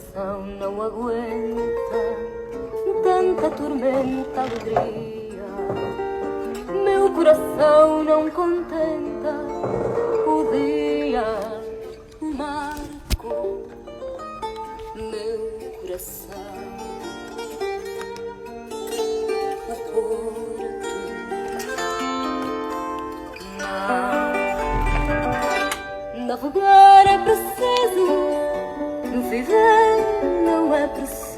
coração não aguenta tanta tormenta, alegria. Meu coração não contenta o dia, o marco. Meu coração, o porto. Navegar é preciso, viver não é preciso.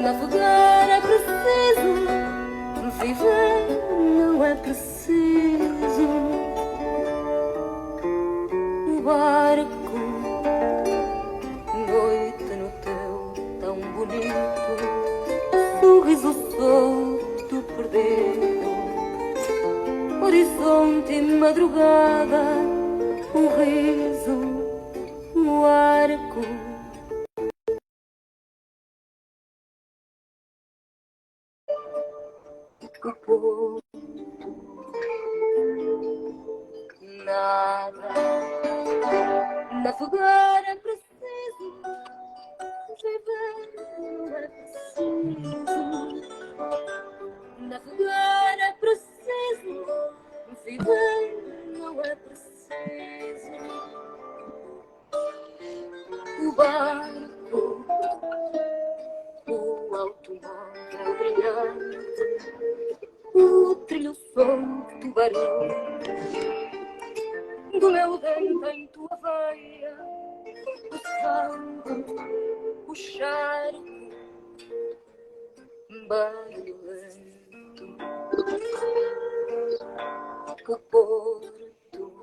Navegar é preciso, viver não é preciso. O barco, noite no teu tão bonito, sorriso solto perdido, horizonte e madrugada, o riso, o arco. O povo, nada. Navegar é preciso, viver não é preciso. Navegar é preciso, viver não é preciso. O barco, o automóvel brilhante, o trilho som de tubarão, do meu dente em tua veia, o sangue, o charco, banho lento, o porto,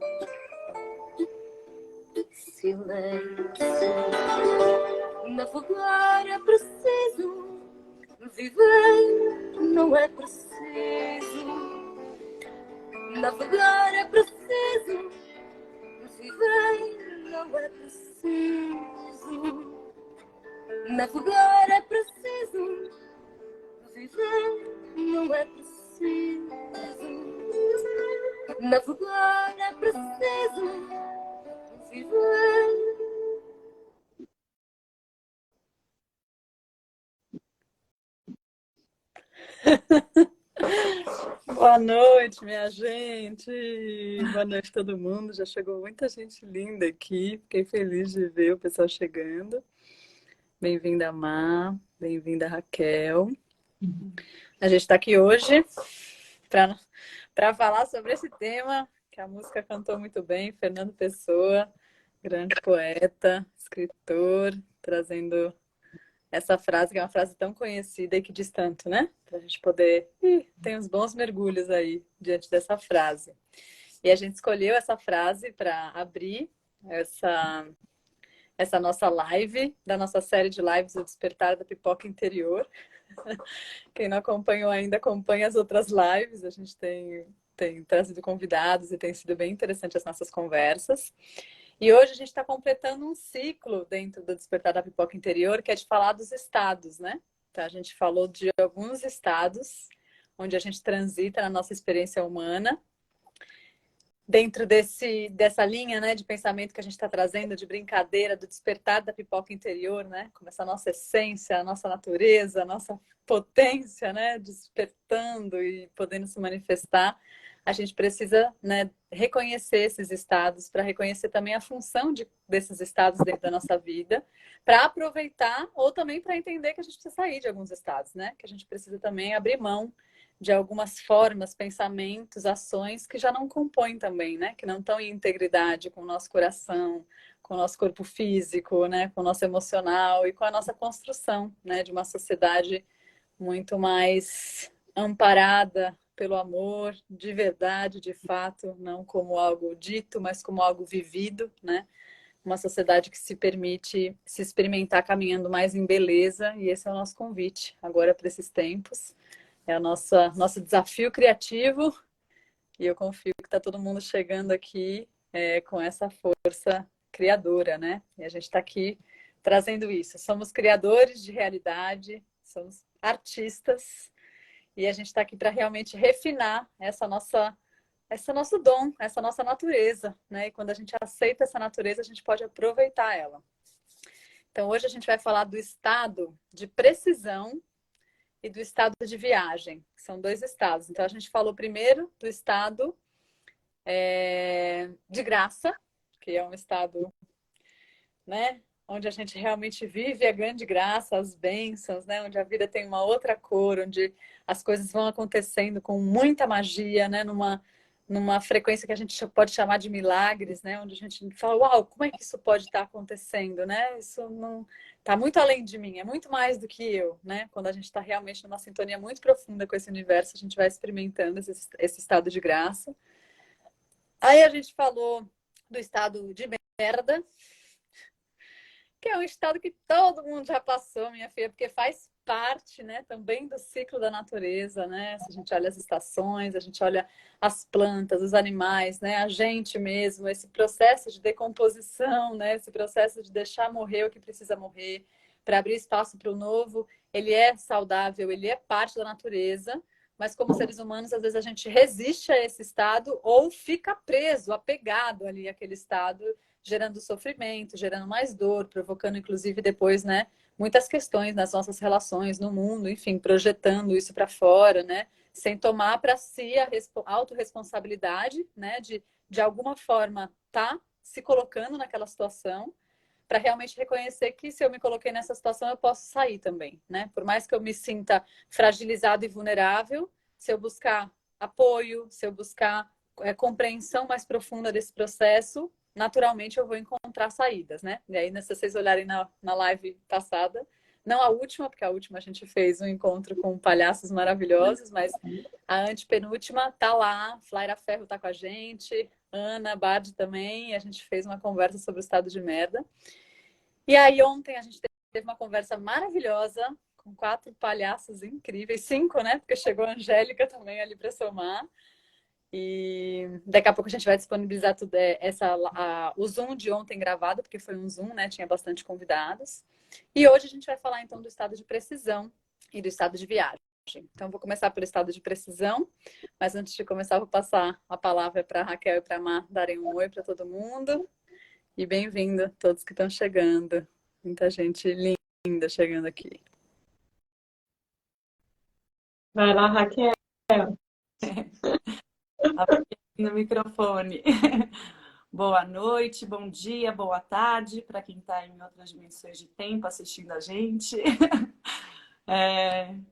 silêncio. Navegar é preciso, viver não é preciso. Navegar é preciso, viver não é preciso. Navegar é preciso, viver não é preciso. Navegar é preciso, viver. Boa noite, minha gente. Boa noite, todo mundo. Já chegou muita gente linda aqui. Fiquei feliz de ver o pessoal chegando. Bem-vinda, Má. Bem-vinda, Raquel. A gente está aqui hoje para falar sobre esse tema que a música cantou muito bem. Fernando Pessoa, grande poeta, escritor, trazendo essa frase, que é uma frase tão conhecida e que diz tanto, né? Para a gente poder... tem uns bons mergulhos aí diante dessa frase. E a gente escolheu essa frase para abrir essa nossa live, da nossa série de lives, O Despertar da Pipoca Interior. Quem não acompanhou ainda, acompanha as outras lives. A gente tem trazido convidados e tem sido bem interessante as nossas conversas. E hoje a gente está completando um ciclo dentro do Despertar da Pipoca Interior, que é de falar dos estados, né? Então, a gente falou de alguns estados onde a gente transita na nossa experiência humana. Dentro dessa linha, né, de pensamento que a gente está trazendo, de brincadeira, do despertar da pipoca interior, né? Como essa nossa essência, a nossa natureza, a nossa potência, né? Despertando e podendo se manifestar. A gente precisa, né, reconhecer esses estados, para reconhecer também a função desses estados dentro da nossa vida, para aproveitar ou também para entender que a gente precisa sair de alguns estados, né? Que a gente precisa também abrir mão de algumas formas, pensamentos, ações que já não compõem também, né? Que não estão em integridade com o nosso coração, com o nosso corpo físico, né? Com o nosso emocional e com a nossa construção, né? De uma sociedade muito mais amparada pelo amor, de verdade, de fato, não como algo dito, mas como algo vivido, né? Uma sociedade que se permite se experimentar caminhando mais em beleza, e esse é o nosso convite agora para esses tempos. É o nosso desafio criativo, e eu confio que está todo mundo chegando aqui com essa força criadora, né? E a gente está aqui trazendo isso. Somos criadores de realidade, somos artistas, e a gente está aqui para realmente refinar esse nosso dom, essa nossa natureza, né? E quando a gente aceita essa natureza, a gente pode aproveitar ela. Então, hoje a gente vai falar do estado de precisão e do estado de viagem, que são dois estados. Então, a gente falou primeiro do estado de graça, que é um estado, né, onde a gente realmente vive a grande graça, as bênçãos, né, onde a vida tem uma outra cor, onde as coisas vão acontecendo com muita magia, né, numa frequência que a gente pode chamar de milagres, né, onde a gente fala, uau, como é que isso pode estar acontecendo, né? Isso não está muito além de mim, é muito mais do que eu, né? Quando a gente está realmente numa sintonia muito profunda com esse universo, a gente vai experimentando esse estado de graça. Aí a gente falou do estado de merda, que é um estado que todo mundo já passou, minha filha, porque faz parte, né, também do ciclo da natureza, né? Se a gente olha as estações, a gente olha as plantas, os animais, né, a gente mesmo, esse processo de decomposição, né, esse processo de deixar morrer o que precisa morrer, para abrir espaço para o novo, ele é saudável, ele é parte da natureza, mas como seres humanos, às vezes a gente resiste a esse estado ou fica preso, apegado ali àquele estado, gerando sofrimento, gerando mais dor, provocando inclusive depois, né, muitas questões nas nossas relações, no mundo, enfim, projetando isso para fora, né, sem tomar para si a autorresponsabilidade, né, de alguma forma tá se colocando naquela situação, para realmente reconhecer que se eu me coloquei nessa situação, eu posso sair também, né? Por mais que eu me sinta fragilizado e vulnerável, se eu buscar apoio, se eu buscar compreensão mais profunda desse processo, naturalmente eu vou encontrar saídas, né? E aí, se vocês olharem na live passada, não a última, porque a última a gente fez um encontro com palhaços maravilhosos, mas a antepenúltima tá lá, Flaira Ferro tá com a gente, Ana Bard também, e a gente fez uma conversa sobre o estado de merda. E aí ontem a gente teve uma conversa maravilhosa com 4 palhaços incríveis, 5, né? Porque chegou a Angélica também ali para somar. E daqui a pouco a gente vai disponibilizar tudo, o Zoom de ontem gravado, porque foi um Zoom, né? Tinha bastante convidados. E hoje a gente vai falar então do estado de precisão e do estado de viagem. Então, vou começar pelo estado de precisão, mas antes de começar, vou passar a palavra para a Raquel e para a Mar darem um oi para todo mundo. E bem-vindo a todos que estão chegando. Muita gente linda chegando aqui. Vai lá, Raquel. No microfone. Boa noite, bom dia, boa tarde para quem está em outras dimensões de tempo assistindo a gente.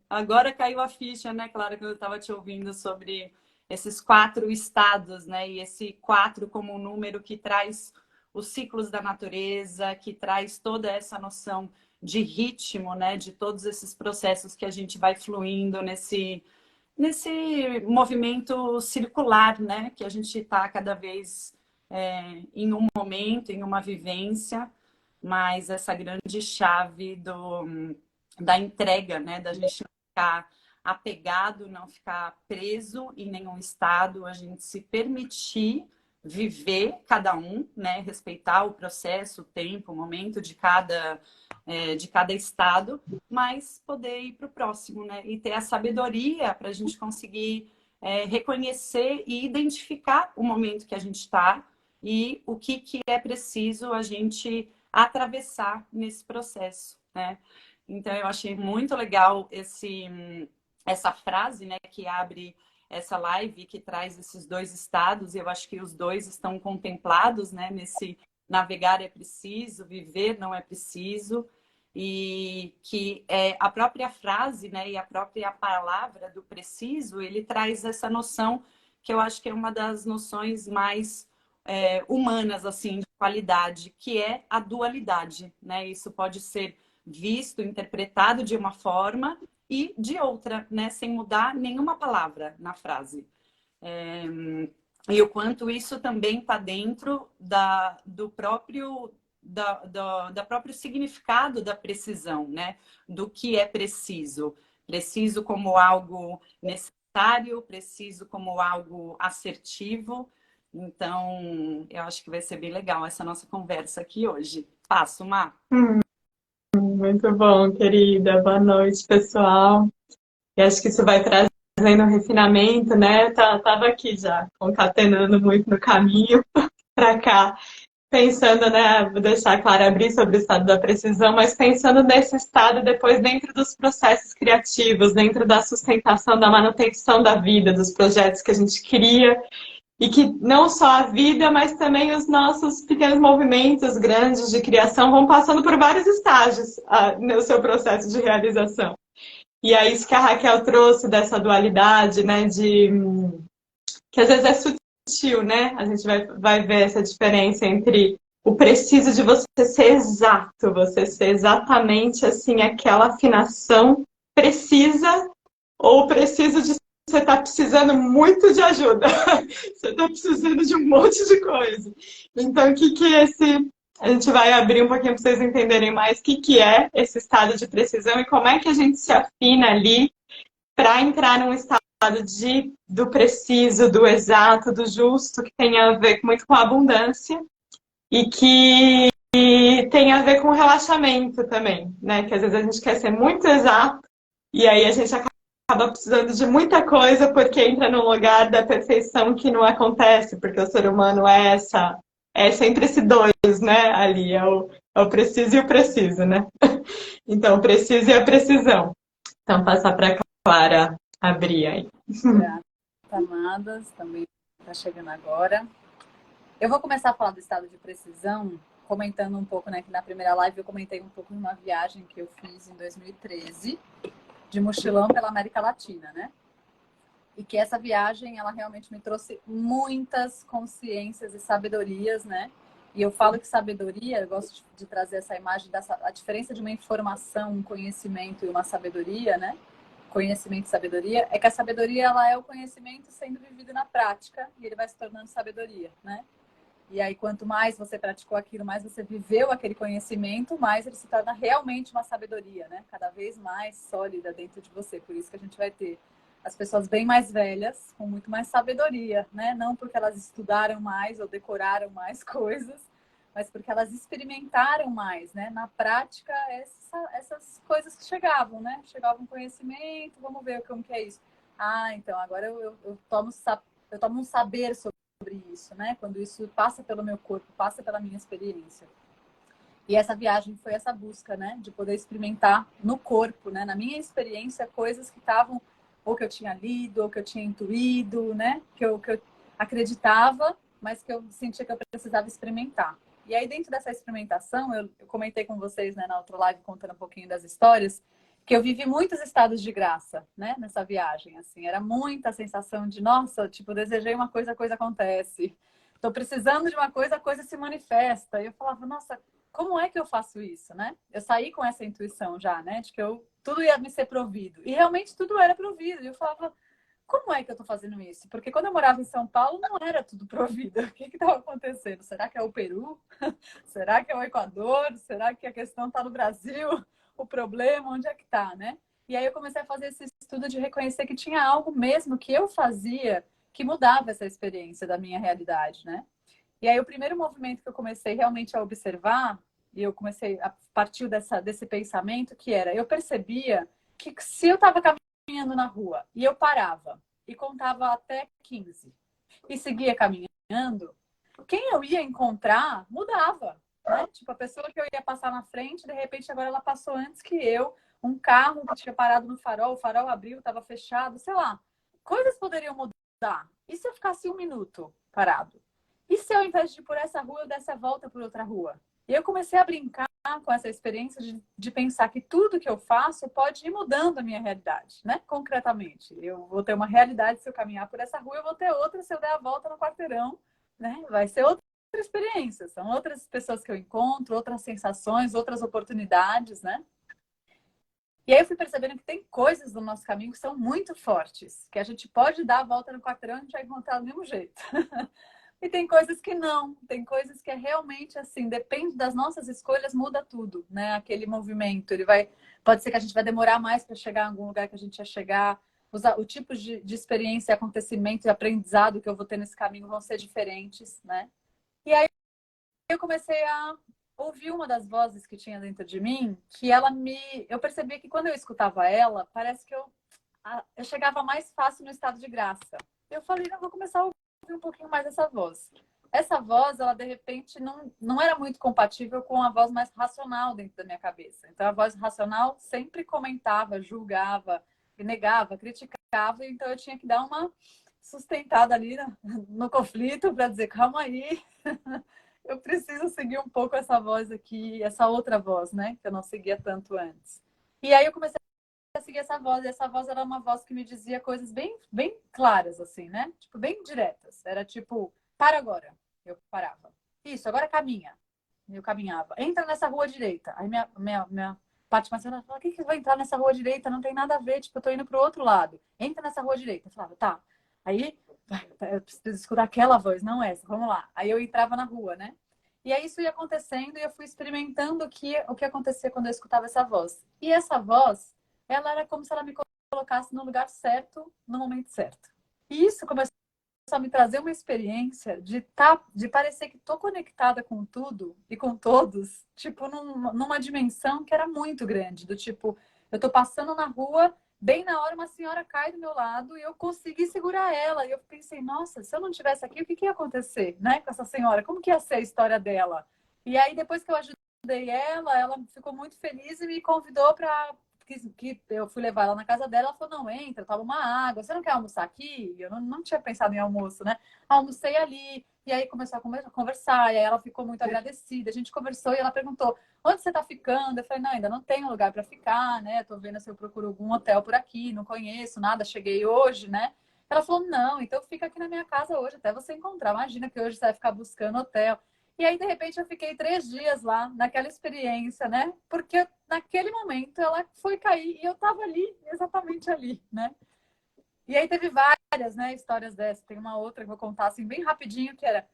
Agora caiu a ficha, né, Clara, que eu estava te ouvindo sobre esses 4 estados, né? E esse 4 como um número que traz os ciclos da natureza, que traz toda essa noção de ritmo, né? De todos esses processos que a gente vai fluindo nesse movimento circular, né? Que a gente está cada vez em um momento, em uma vivência, mas essa grande chave da entrega, né? Da gente não ficar apegado, não ficar preso em nenhum estado, a gente se permitir viver cada um, né? Respeitar o processo, o tempo, o momento de cada estado, mas poder ir para o próximo, né? E ter a sabedoria para a gente conseguir reconhecer e identificar o momento que a gente está e o que é preciso a gente atravessar nesse processo, né? Então, eu achei muito legal essa frase, né, que abre essa live, que traz esses 2 estados. Eu acho que os 2 estão contemplados, né, nesse navegar é preciso, viver não é preciso. E que a própria frase, né, e a própria palavra do preciso, ele traz essa noção que eu acho que é uma das noções mais humanas, assim, de qualidade, que é a dualidade, né? Isso pode ser visto, interpretado de uma forma e de outra, né? Sem mudar nenhuma palavra na frase. E o quanto isso também está dentro do próprio significado da precisão, né? Do que é preciso. Preciso como algo necessário, preciso como algo assertivo. Então, eu acho que vai ser bem legal essa nossa conversa aqui hoje. Passo, Má. Muito bom, querida. Boa noite, pessoal. E acho que isso vai trazendo um refinamento, né? Tava aqui já, concatenando muito no caminho para cá. pensando, né, vou deixar a Clara abrir sobre o estado da precisão, mas pensando nesse estado depois dentro dos processos criativos, dentro da sustentação, da manutenção da vida, dos projetos que a gente cria, e que não só a vida, mas também os nossos pequenos movimentos grandes de criação vão passando por vários estágios no seu processo de realização. E é isso que a Raquel trouxe dessa dualidade, né, que às vezes é sutil, né? A gente vai ver essa diferença entre o preciso de você ser exato, você ser exatamente assim, aquela afinação precisa, ou preciso de você está precisando muito de ajuda, você está precisando de um monte de coisa. Então, o que é esse... A gente vai abrir um pouquinho para vocês entenderem mais o que é esse estado de precisão e como é que a gente se afina ali para entrar num estado do preciso, do exato, do justo, que tem a ver muito com a abundância e que tem a ver com o relaxamento também, né? Que às vezes a gente quer ser muito exato e aí a gente acaba precisando de muita coisa porque entra num lugar da perfeição que não acontece, porque o ser humano é sempre esse dois, né? Ali é o preciso e o preciso, né? Então, o preciso e a precisão. Então, passar para a Clara abrir aí. Amadas, também está chegando agora. Eu vou começar a falar do estado de precisão, comentando um pouco, né, que na primeira live eu comentei um pouco de uma viagem que eu fiz em 2013, de mochilão pela América Latina, né? E que essa viagem, ela realmente me trouxe muitas consciências e sabedorias, né? E eu falo que sabedoria, eu gosto de trazer essa imagem, a diferença de uma informação, um conhecimento e uma sabedoria, né? Conhecimento e sabedoria, é que a sabedoria, ela é o conhecimento sendo vivido na prática e ele vai se tornando sabedoria, né? E aí, quanto mais você praticou aquilo, mais você viveu aquele conhecimento, mais ele se torna realmente uma sabedoria, né? Cada vez mais sólida dentro de você. Por isso que a gente vai ter as pessoas bem mais velhas, com muito mais sabedoria, né? Não porque elas estudaram mais ou decoraram mais coisas, mas porque elas experimentaram mais, né? Na prática, essas coisas que chegavam, né? Chegava um conhecimento, vamos ver como que é isso. Ah, então agora eu tomo um saber sobre isso, né? Quando isso passa pelo meu corpo, passa pela minha experiência. E essa viagem foi essa busca, né? De poder experimentar no corpo, né? Na minha experiência, coisas que estavam, ou que eu tinha lido, ou que eu tinha intuído, né? Que eu acreditava, mas que eu sentia que eu precisava experimentar. E aí, dentro dessa experimentação, eu comentei com vocês, né, na outra live, contando um pouquinho das histórias, que eu vivi muitos estados de graça, né, nessa viagem, assim. Era muita sensação de, nossa, tipo, desejei uma coisa, a coisa acontece. Tô precisando de uma coisa, a coisa se manifesta. E eu falava, nossa, como é que eu faço isso, né? Eu saí com essa intuição já, né, de que tudo ia me ser provido. E realmente tudo era provido. E eu falava, como é que eu tô fazendo isso? Porque quando eu morava em São Paulo, não era tudo provido. O que estava acontecendo? Será que é o Peru? Será que é o Equador? Será que a questão está no Brasil? O problema, onde é que está, né? E aí eu comecei a fazer esse estudo de reconhecer que tinha algo mesmo que eu fazia que mudava essa experiência da minha realidade, né? E aí o primeiro movimento que eu comecei realmente a observar, e eu comecei a partir desse pensamento, que era, eu percebia que se eu estava caminhando na rua e eu parava e contava até 15 e seguia caminhando, quem eu ia encontrar mudava, né? Tipo, a pessoa que eu ia passar na frente, de repente agora ela passou antes que eu, um carro que tinha parado no farol, o farol abriu, estava fechado, sei lá. Coisas poderiam mudar. E se eu ficasse um minuto parado? E se ao invés de ir por essa rua, eu desse a volta por outra rua? E eu comecei a brincar com essa experiência de pensar que tudo que eu faço pode ir mudando a minha realidade, né? Concretamente. Eu vou ter uma realidade se eu caminhar por essa rua, eu vou ter outra se eu der a volta no quarteirão, né? Vai ser outra experiência. São outras pessoas que eu encontro, outras sensações, outras oportunidades, né? E aí eu fui percebendo que tem coisas no nosso caminho que são muito fortes, que a gente pode dar a volta no quarteirão e a gente vai encontrar do mesmo jeito. E tem coisas que não, tem coisas que é realmente assim, depende das nossas escolhas, muda tudo, né? Aquele movimento, pode ser que a gente vai demorar mais para chegar em algum lugar que a gente ia chegar, o tipo de experiência, acontecimento e aprendizado que eu vou ter nesse caminho vão ser diferentes, né? E aí eu comecei a ouvir uma das vozes que tinha dentro de mim, que eu percebia que quando eu escutava ela, parece que eu chegava mais fácil no estado de graça. Eu falei, não, vou começar a ouvir um pouquinho mais essa voz. essa voz, ela de repente não era muito compatível com a voz mais racional dentro da minha cabeça. Então a voz racional sempre comentava, julgava, negava, criticava, então eu tinha que dar uma sustentada ali no conflito para dizer, calma aí, eu preciso seguir um pouco essa voz aqui, essa outra voz, né, que eu não seguia tanto antes. E aí eu comecei a seguir essa voz, e essa voz era uma voz que me dizia coisas bem, bem claras, assim, né, tipo, bem diretas. Era tipo, para agora. Eu parava. Isso, agora caminha. Eu caminhava. Entra nessa rua direita. Aí minha parte mais velha fala, o que eu vou entrar nessa rua direita? Não tem nada a ver, tipo, eu tô indo pro outro lado. Entra nessa rua direita. Eu falava, tá. Aí, eu preciso escutar aquela voz, não essa, vamos lá. Aí eu entrava na rua, né? E aí isso ia acontecendo e eu fui experimentando o que acontecia quando eu escutava essa voz. E essa voz, ela era como se ela me colocasse no lugar certo, no momento certo. E isso começou a me trazer uma experiência de parecer que estou conectada com tudo e com todos, tipo, numa dimensão que era muito grande, do tipo, eu estou passando na rua, bem na hora uma senhora cai do meu lado e eu consegui segurar ela. E eu pensei, nossa, se eu não estivesse aqui, o que ia acontecer, né, com essa senhora? Como que ia ser a história dela? E aí, depois que eu ajudei ela ficou muito feliz e me convidou para que eu fui levar ela na casa dela, ela falou, não, entra, toma uma água, você não quer almoçar aqui? Eu não tinha pensado em almoço, né? Almocei ali, e aí começou a conversar, e aí ela ficou muito agradecida, a gente conversou e ela perguntou, onde você tá ficando? Eu falei, não, ainda não tenho lugar para ficar, né? Tô vendo se eu procuro algum hotel por aqui, não conheço nada, cheguei hoje, né? Ela falou, não, então fica aqui na minha casa hoje, até você encontrar. Imagina que hoje você vai ficar buscando hotel. E aí, de repente, eu fiquei 3 dias lá, naquela experiência, né? Porque naquele momento ela foi cair e eu tava ali, exatamente ali, né? E aí teve várias, né, histórias dessas. Tem uma outra que eu vou contar assim bem rapidinho, que era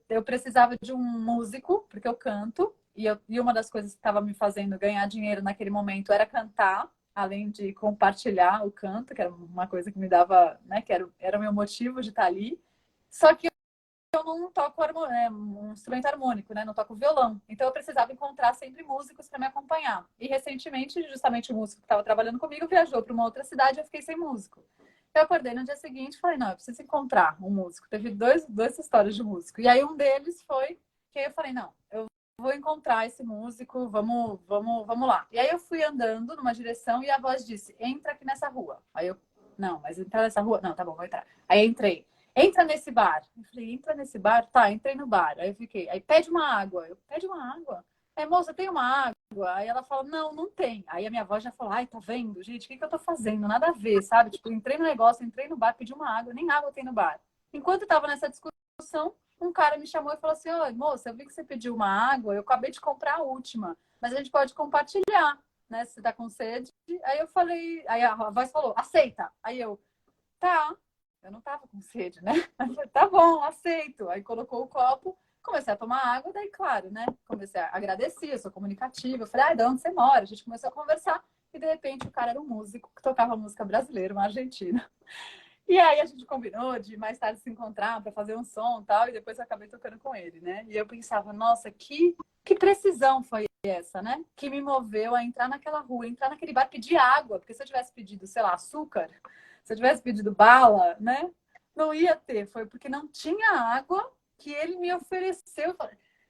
eu precisava de um músico, porque eu canto, e uma das coisas que estava me fazendo ganhar dinheiro naquele momento era cantar, além de compartilhar o canto, que era uma coisa que me dava, né, que era o meu motivo de estar ali. Só que eu não toco um instrumento harmônico, né? Não toco violão. Então eu precisava encontrar sempre músicos para me acompanhar. E recentemente, justamente o músico que estava trabalhando comigo viajou para uma outra cidade e eu fiquei sem músico. Eu acordei no dia seguinte e falei, não, eu preciso encontrar um músico. Teve duas histórias de músico. E aí um deles foi que eu falei, não, eu vou encontrar esse músico, vamos lá. E aí eu fui andando numa direção e a voz disse, entra aqui nessa rua. Aí eu, não, mas entrar nessa rua? Não, tá bom, vou entrar. Aí entrei. Entra nesse bar. Eu falei, entra nesse bar? Tá, entrei no bar. Aí eu fiquei, aí pede uma água. Eu, pede uma água? Aí, moça, tem uma água? Aí ela fala, não, não tem. Aí a minha avó já falou, ai, tá vendo? Gente, o que eu tô fazendo? Nada a ver, sabe? Tipo, entrei no negócio, entrei no bar, pedi uma água, nem água tem no bar. Enquanto eu tava nessa discussão, um cara me chamou e falou assim, oi, moça, eu vi que você pediu uma água, eu acabei de comprar a última, mas a gente pode compartilhar, né? Se você tá com sede. Aí eu falei, aí a voz falou, aceita. Aí eu, tá. Eu não tava com sede, né? Eu falei, tá bom, aceito. Aí colocou o copo, comecei a tomar água, daí, claro, né? Comecei a agradecer, eu sou comunicativa. Eu falei, de onde você mora? A gente começou a conversar e, de repente, o cara era um músico que tocava música brasileira, uma argentina. E aí a gente combinou de mais tarde se encontrar para fazer um som e tal, e depois eu acabei tocando com ele, né? E eu pensava, nossa, que precisão foi essa, né? Que me moveu a entrar naquela rua, entrar naquele bar, pedir água, porque se eu tivesse pedido, sei lá, açúcar, se eu tivesse pedido bala, né? Não ia ter, foi porque não tinha água que ele me ofereceu.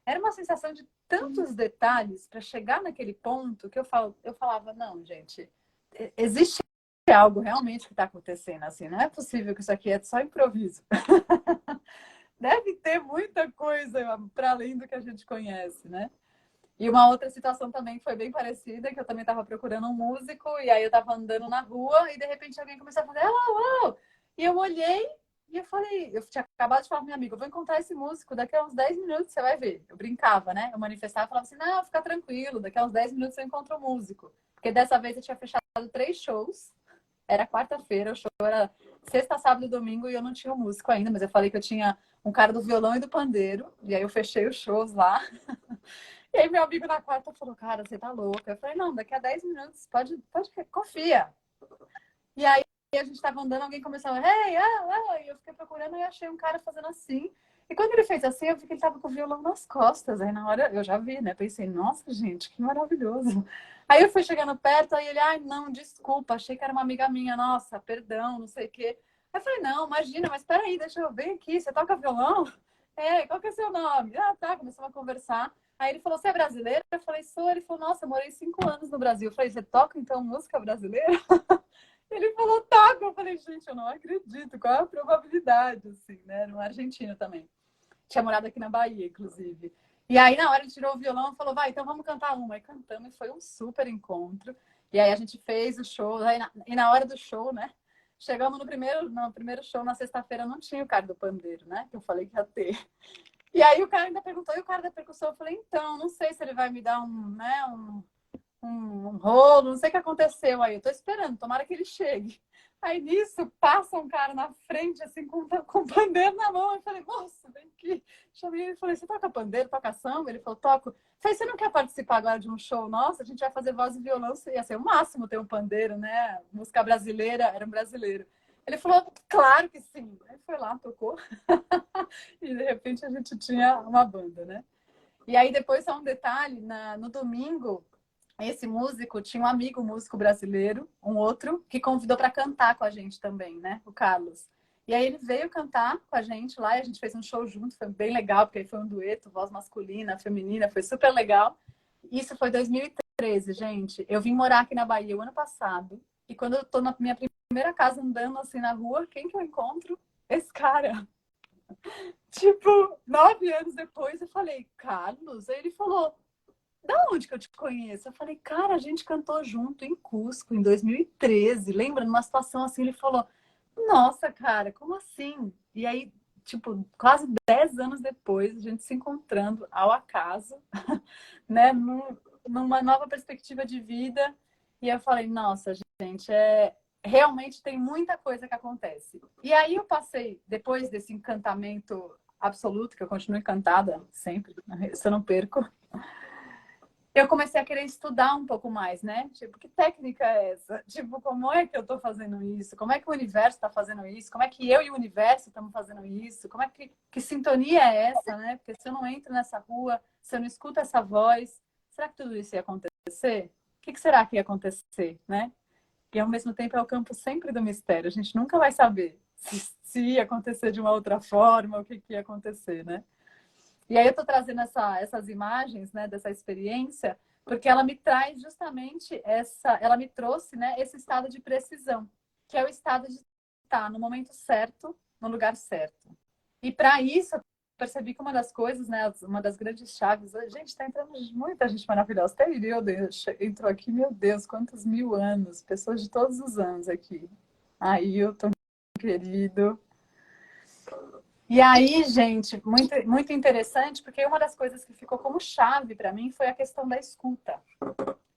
Era uma sensação de tantos detalhes para chegar naquele ponto que eu falava, não, gente, existe algo realmente que está acontecendo assim, não é possível que isso aqui é só improviso. Deve ter muita coisa para além do que a gente conhece, né? E uma outra situação também foi bem parecida, que eu também estava procurando um músico, e aí eu estava andando na rua, e de repente alguém começou a fazer, uau! E eu olhei, e eu falei, eu tinha acabado de falar com minha amiga, eu vou encontrar esse músico, daqui a uns 10 minutos você vai ver. Eu brincava, né? Eu manifestava e falava assim, não, fica tranquilo, daqui a uns 10 minutos eu encontro o músico. Porque dessa vez eu tinha fechado 3 shows, era quarta-feira, o show era sexta, sábado e domingo, e eu não tinha o músico ainda, mas eu falei que eu tinha um cara do violão e do pandeiro, e aí eu fechei os shows lá. E aí meu amigo na quarta falou, cara, você tá louca. Eu falei, não, daqui a 10 minutos, pode confia. E aí a gente tava andando, alguém começou a, hey, e eu fiquei procurando e achei um cara fazendo assim. E quando ele fez assim, eu vi que ele tava com o violão nas costas. Aí na hora eu já vi, né? Pensei, nossa, gente, que maravilhoso. Aí eu fui chegando perto, aí ele, ai, não, desculpa, achei que era uma amiga minha, nossa, perdão, não sei o quê. Aí eu falei, não, imagina, mas peraí, deixa eu ver aqui, você toca violão? qual que é o seu nome? Ah, tá, começamos a conversar. Aí ele falou, você é brasileira? Eu falei, sou. Ele falou, nossa, eu morei 5 anos no Brasil. Eu falei, você toca então música brasileira? Ele falou, toca. Eu falei, gente, eu não acredito. Qual é a probabilidade, assim, né? Era um argentino também. Tinha morado aqui na Bahia, inclusive. E aí, na hora, ele tirou o violão e falou, vai, então vamos cantar uma. Aí cantamos e foi um super encontro. E aí a gente fez o show. E na hora do show, né? Chegamos no primeiro show, na sexta-feira, não tinha o cara do pandeiro, né? Que eu falei que ia ter. E aí o cara ainda perguntou, e o cara da percussão, eu falei, então, não sei se ele vai me dar um rolo, não sei o que aconteceu aí, eu tô esperando, tomara que ele chegue. Aí nisso, passa um cara na frente, assim, com pandeiro na mão, eu falei, moço, vem aqui. Chamei ele e falei, você toca pandeiro, toca samba? Ele falou, toco. Eu falei, você não quer participar agora de um show nosso? A gente vai fazer voz e violão, ia ser o máximo ter um pandeiro, né? Música brasileira, era um brasileiro. Ele falou, claro que sim. Aí foi lá, tocou. E de repente a gente tinha uma banda, né? E aí depois, só um detalhe, no domingo, esse músico tinha um amigo músico brasileiro, um outro, que convidou para cantar com a gente também, né? O Carlos. E aí ele veio cantar com a gente lá, e a gente fez um show junto, foi bem legal, porque aí foi um dueto, voz masculina, feminina, foi super legal. Isso foi 2013, gente. Eu vim morar aqui na Bahia o ano passado, e quando eu tô na minha primeira casa andando assim na rua, quem que eu encontro? Esse cara. Tipo, 9 anos depois, eu falei, Carlos? Aí ele falou, da onde que eu te conheço? Eu falei, cara, a gente cantou junto em Cusco, em 2013. Lembra? Numa situação assim, ele falou, nossa, cara, como assim? E aí, tipo, quase 10 anos depois, a gente se encontrando ao acaso, né? Numa nova perspectiva de vida. E eu falei, nossa, gente, realmente tem muita coisa que acontece. E aí eu passei, depois desse encantamento absoluto, que eu continuo encantada sempre, isso eu não perco, eu comecei a querer estudar um pouco mais, né? Tipo, que técnica é essa? Tipo, como é que eu tô fazendo isso? Como é que o universo está fazendo isso? Como é que eu e o universo estamos fazendo isso? Como é que sintonia é essa, né? Porque se eu não entro nessa rua, se eu não escuto essa voz, será que tudo isso ia acontecer? O que será que ia acontecer, né? E ao mesmo tempo é o campo sempre do mistério. A gente nunca vai saber se ia acontecer de uma outra forma, o que ia acontecer, né? E aí eu estou trazendo essas imagens, né, dessa experiência, porque ela me traz justamente ela me trouxe, né, esse estado de precisão, que é o estado de estar no momento certo, no lugar certo. E para isso, eu percebi que uma das coisas, né, uma das grandes chaves, gente, está entrando muita gente maravilhosa. Até Irilda entrou aqui, meu Deus, quantos 1000 anos, pessoas de todos os anos aqui. Ailton, querido. E aí, gente, muito, muito interessante, porque uma das coisas que ficou como chave para mim foi a questão da escuta.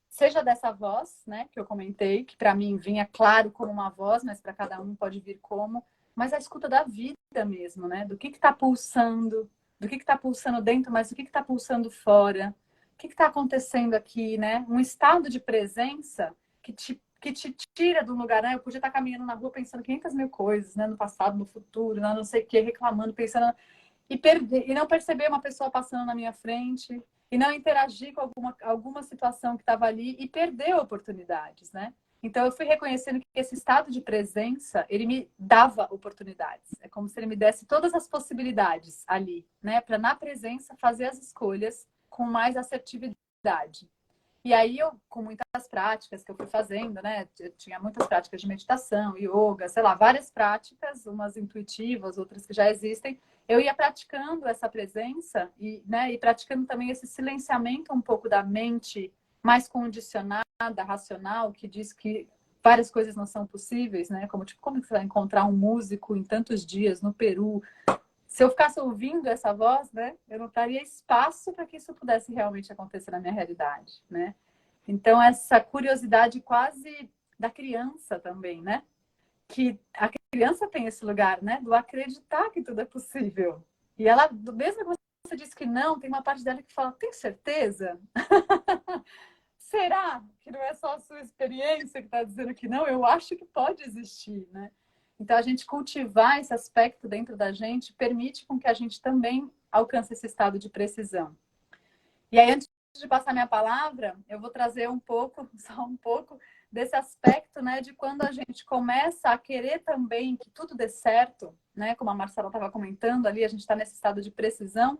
Seja dessa voz, né, que eu comentei, que para mim vinha claro como uma voz, mas para cada um pode vir como, mas a escuta da vida mesmo, né? Do que está pulsando, do que está pulsando dentro, mas do que está pulsando fora, o que está acontecendo aqui, né? Um estado de presença que te tira do lugar, né? Eu podia estar caminhando na rua pensando 500 mil coisas, né? No passado, no futuro, não sei o que, reclamando, pensando... E não perceber uma pessoa passando na minha frente, e não interagir com alguma situação que estava ali, e perder oportunidades, né? Então, eu fui reconhecendo que esse estado de presença, ele me dava oportunidades. É como se ele me desse todas as possibilidades ali, né? Para, na presença, fazer as escolhas com mais assertividade. E aí, com muitas práticas que eu fui fazendo, né? Eu tinha muitas práticas de meditação, yoga, sei lá, várias práticas, umas intuitivas, outras que já existem. Eu ia praticando essa presença e praticando também esse silenciamento um pouco da mente mais condicionada, racional, que diz que várias coisas não são possíveis, né? Como, tipo, como você vai encontrar um músico em tantos dias no Peru? Se eu ficasse ouvindo essa voz, né, eu não daria espaço para que isso pudesse realmente acontecer na minha realidade, né? Então, essa curiosidade quase da criança também, né? Que a criança tem esse lugar, né, do acreditar que tudo é possível. E ela, mesmo que você disse que não, tem uma parte dela que fala, tem certeza? Será que não é só a sua experiência que está dizendo que não? Eu acho que pode existir, né? Então, a gente cultivar esse aspecto dentro da gente permite com que a gente também alcance esse estado de precisão. E aí, antes de passar minha palavra, eu vou trazer um pouco, só um pouco, desse aspecto, né, de quando a gente começa a querer também que tudo dê certo, né, como a Marcela estava comentando ali, a gente está nesse estado de precisão,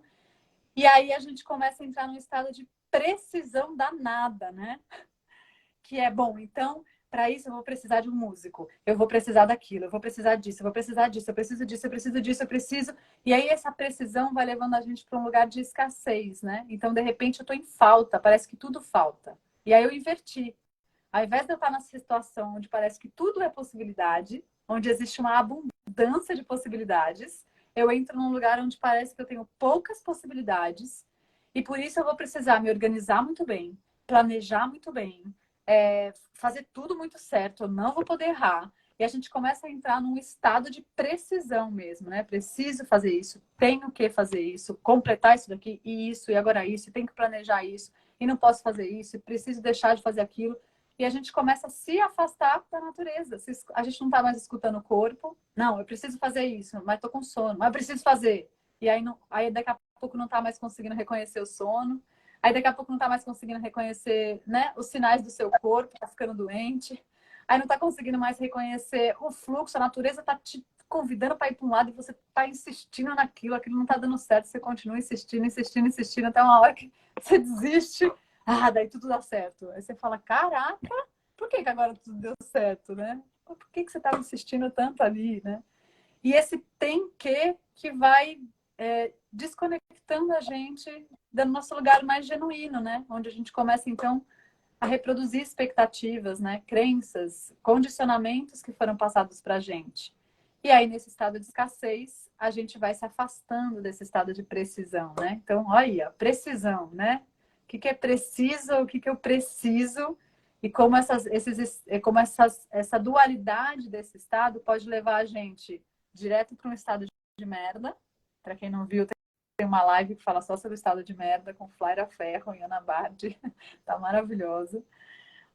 e aí a gente começa a entrar num estado de precisão danada, né? Que é, bom, então, para isso eu vou precisar de um músico, eu vou precisar daquilo, eu vou precisar disso, eu vou precisar disso, eu preciso disso, eu preciso disso, eu preciso. E aí essa precisão vai levando a gente para um lugar de escassez, né? Então, de repente, eu estou em falta, parece que tudo falta. E aí eu inverti. Ao invés de eu estar nessa situação onde parece que tudo é possibilidade, onde existe uma abundância de possibilidades, eu entro num lugar onde parece que eu tenho poucas possibilidades e por isso eu vou precisar me organizar muito bem, planejar muito bem, fazer tudo muito certo, eu não vou poder errar. E a gente começa a entrar num estado de precisão mesmo, né? Preciso fazer isso, tenho que fazer isso, completar isso daqui e agora isso, e tenho que planejar isso, e não posso fazer isso, e preciso deixar de fazer aquilo. E a gente começa a se afastar da natureza. A gente não está mais escutando o corpo. Não, eu preciso fazer isso, mas estou com sono. Mas eu preciso fazer. E aí, aí daqui a pouco não está mais conseguindo reconhecer o sono. Aí daqui a pouco não está mais conseguindo reconhecer, né, os sinais do seu corpo, está ficando doente. Aí não está conseguindo mais reconhecer o fluxo, a natureza está te convidando para ir para um lado e você está insistindo naquilo, aquilo não está dando certo, você continua insistindo, insistindo, insistindo, até uma hora que você desiste. Ah, daí tudo dá certo. Aí você fala, caraca, por que agora tudo deu certo, né? Por que você estava insistindo tanto ali, né? E esse tem que vai desconectando a gente do nosso lugar mais genuíno, né? Onde a gente começa, então, a reproduzir expectativas, né? Crenças, condicionamentos que foram passados para a gente. E aí, nesse estado de escassez, a gente vai se afastando desse estado de precisão, né? Então, olha, precisão, né? O que é preciso, o que eu preciso, e como essa dualidade desse estado pode levar a gente direto para um estado de merda. Para quem não viu, tem uma live que fala só sobre o estado de merda com Flaira Ferro e Ana Bardi. Tá maravilhoso.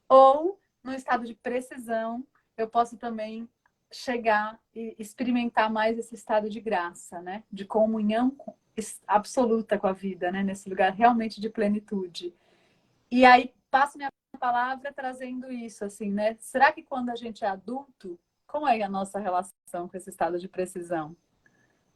Ou no estado de precisão, eu posso também chegar e experimentar mais esse estado de graça, né? De comunhão absoluta com a vida, né? Nesse lugar realmente de plenitude. E aí passo minha palavra trazendo isso, assim, né? Será que quando a gente é adulto, como é a nossa relação com esse estado de precisão?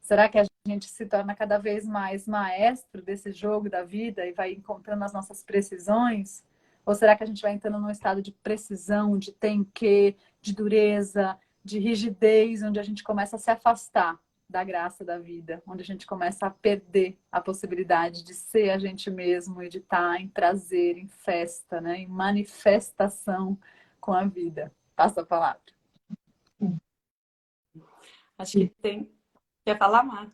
Será que a gente se torna cada vez mais maestro desse jogo da vida e vai encontrando as nossas precisões? Ou será que a gente vai entrando num estado de precisão, de tem que, de dureza, de rigidez, onde a gente começa a se afastar da graça da vida, onde a gente começa a perder a possibilidade de ser a gente mesmo e de estar em prazer, em festa, né? Em manifestação com a vida. Passa a palavra. Acho que tem... Quer falar, Mar?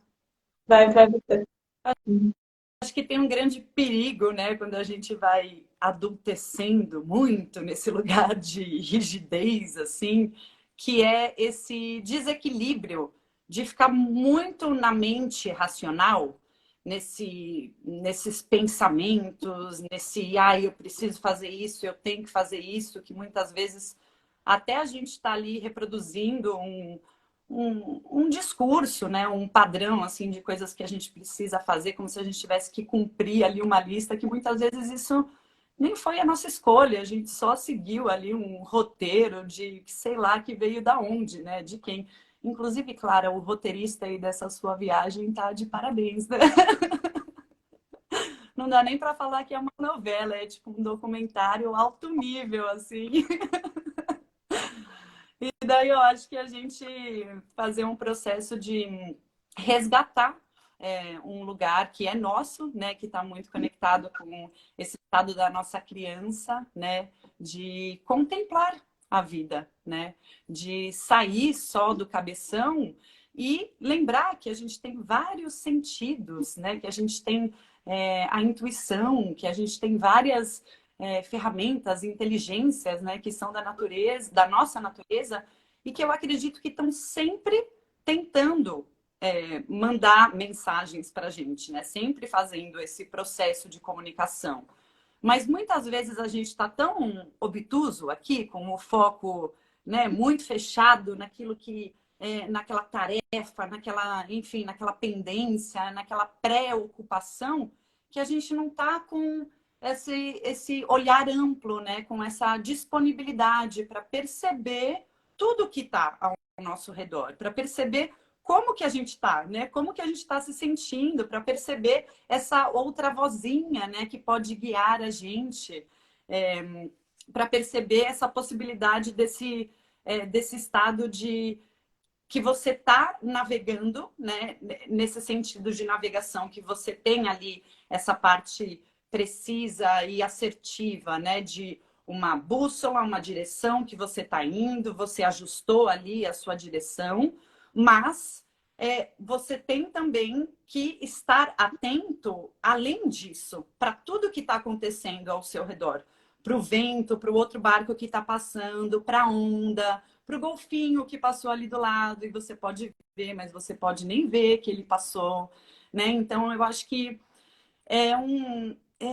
Vai você. Acho que tem um grande perigo, né, quando a gente vai adultecendo muito nesse lugar de rigidez, assim, que é esse desequilíbrio de ficar muito na mente racional, nesses pensamentos, eu preciso fazer isso, eu tenho que fazer isso, que muitas vezes até a gente está ali reproduzindo um discurso, né? Um padrão assim de coisas que a gente precisa fazer, como se a gente tivesse que cumprir ali uma lista, que muitas vezes isso nem foi a nossa escolha, a gente só seguiu ali um roteiro de sei lá que veio da onde, né? De quem. Inclusive, Clara, o roteirista aí dessa sua viagem tá de parabéns, né? Não dá nem para falar que é uma novela, é tipo um documentário alto nível, assim. E daí eu acho que a gente fazer um processo de resgatar um lugar que é nosso, né, que está muito conectado com esse estado da nossa criança, né, de contemplar a vida, né, de sair só do cabeção e lembrar que a gente tem vários sentidos, né, que a gente tem a intuição, que a gente tem várias ferramentas, inteligências, né, que são da natureza, da nossa natureza, e que eu acredito que estão sempre tentando mandar mensagens para a gente, né? Sempre fazendo esse processo de comunicação. Mas muitas vezes a gente está tão obtuso aqui, com o foco, né, muito fechado naquilo que naquela tarefa, enfim, naquela pendência, naquela preocupação, que a gente não está com esse olhar amplo, né? Com essa disponibilidade para perceber tudo que está ao nosso redor, para perceber como que a gente está, né? Como que a gente está se sentindo, para perceber essa outra vozinha, né? Que pode guiar a gente, para perceber essa possibilidade desse estado de que você está navegando, né? Nesse sentido de navegação, que você tem ali essa parte precisa e assertiva, né? De uma bússola, uma direção que você está indo, você ajustou ali a sua direção, mas você tem também que estar atento, além disso, para tudo que está acontecendo ao seu redor. Para o vento, para o outro barco que está passando, para a onda, para o golfinho que passou ali do lado, e você pode ver, mas você pode nem ver que ele passou, né? Então, eu acho que é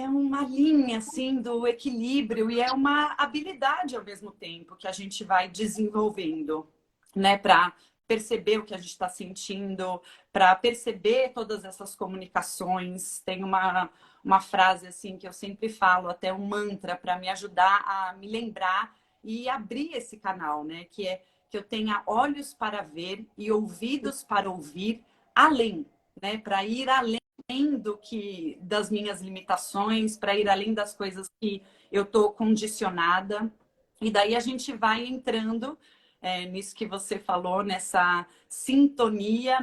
uma linha, assim, do equilíbrio e é uma habilidade, ao mesmo tempo, que a gente vai desenvolvendo, né? Para perceber o que a gente está sentindo, para perceber todas essas comunicações. Tem uma frase, assim, que eu sempre falo, até um mantra, para me ajudar a me lembrar e abrir esse canal, né? Que é que eu tenha olhos para ver e ouvidos para ouvir além, né? Para ir além das minhas limitações, para ir além das coisas que eu estou condicionada. E daí a gente vai entrando nisso que você falou, nessa sintonia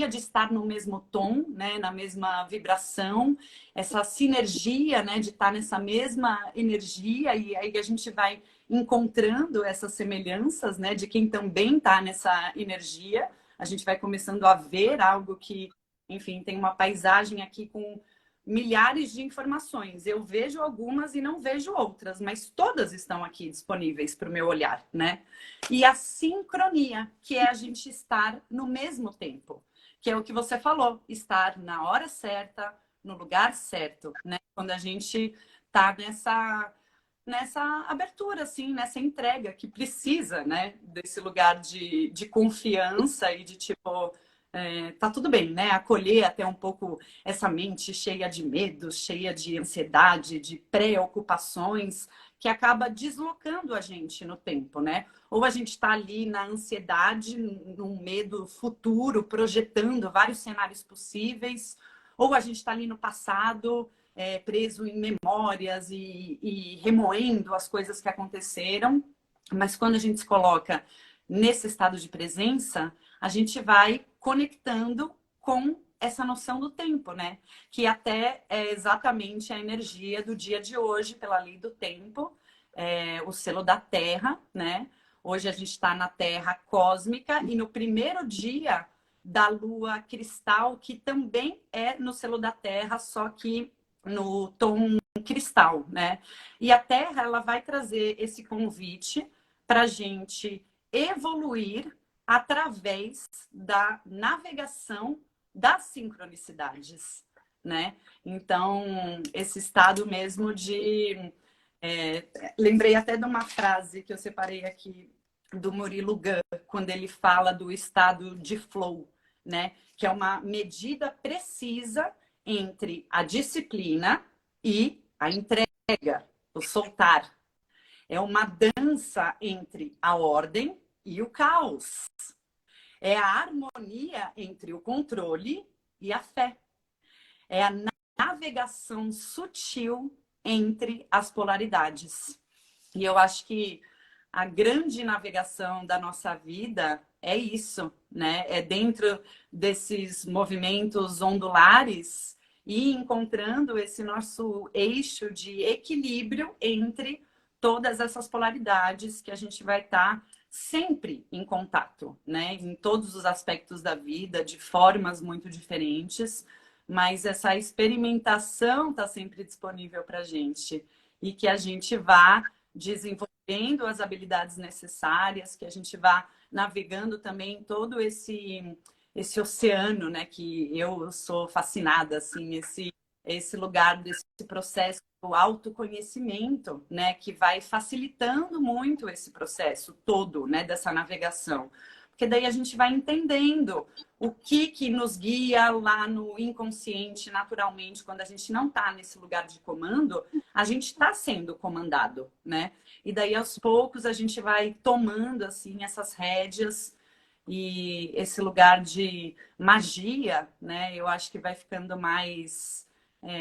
de estar no mesmo tom, né, na mesma vibração, essa sinergia, né, de estar nessa mesma energia, e aí a gente vai encontrando essas semelhanças, né, de quem também está nessa energia. A gente vai começando a ver algo que, enfim, tem uma paisagem aqui com milhares de informações. Eu vejo algumas e não vejo outras, mas todas estão aqui disponíveis para o meu olhar, né? E a sincronia, que é a gente estar no mesmo tempo, que é o que você falou, estar na hora certa, no lugar certo, né? Quando a gente está nessa abertura, assim, nessa entrega que precisa, né? Desse lugar de confiança e de tipo, tá tudo bem, né? Acolher até um pouco essa mente cheia de medo, cheia de ansiedade, de preocupações, que acaba deslocando a gente no tempo, né? Ou a gente está ali na ansiedade, num medo futuro, projetando vários cenários possíveis, ou a gente está ali no passado, preso em memórias e remoendo as coisas que aconteceram. Mas quando a gente se coloca nesse estado de presença, a gente vai conectando com essa noção do tempo, né? Que até é exatamente a energia do dia de hoje, pela lei do tempo, o selo da Terra, né? Hoje a gente está na Terra cósmica e no primeiro dia da Lua cristal, que também é no selo da Terra, só que no tom cristal, né? E a Terra, ela vai trazer esse convite para a gente evoluir através da navegação das sincronicidades, né? Então, esse estado mesmo de... lembrei até de uma frase que eu separei aqui do Murilo Gun, quando ele fala do estado de flow, né? Que é uma medida precisa entre a disciplina e a entrega, o soltar. É uma dança entre a ordem e o caos. É a harmonia entre o controle e a fé. É a navegação sutil entre as polaridades. E eu acho que a grande navegação da nossa vida é isso, né? É dentro desses movimentos ondulares e encontrando esse nosso eixo de equilíbrio entre todas essas polaridades que a gente vai estar sempre em contato, né? Em todos os aspectos da vida, de formas muito diferentes, mas essa experimentação está sempre disponível para a gente e que a gente vá desenvolvendo as habilidades necessárias, que a gente vá navegando também todo esse oceano, né? Que eu sou fascinada, assim, esse lugar desse processo do autoconhecimento, né? Que vai facilitando muito esse processo todo, né? Dessa navegação. porque daí a gente vai entendendo o que nos guia lá no inconsciente, naturalmente, quando a gente não está nesse lugar de comando, a gente está sendo comandado, né? E daí, aos poucos, a gente vai tomando, assim, essas rédeas e esse lugar de magia, né? Eu acho que vai ficando mais,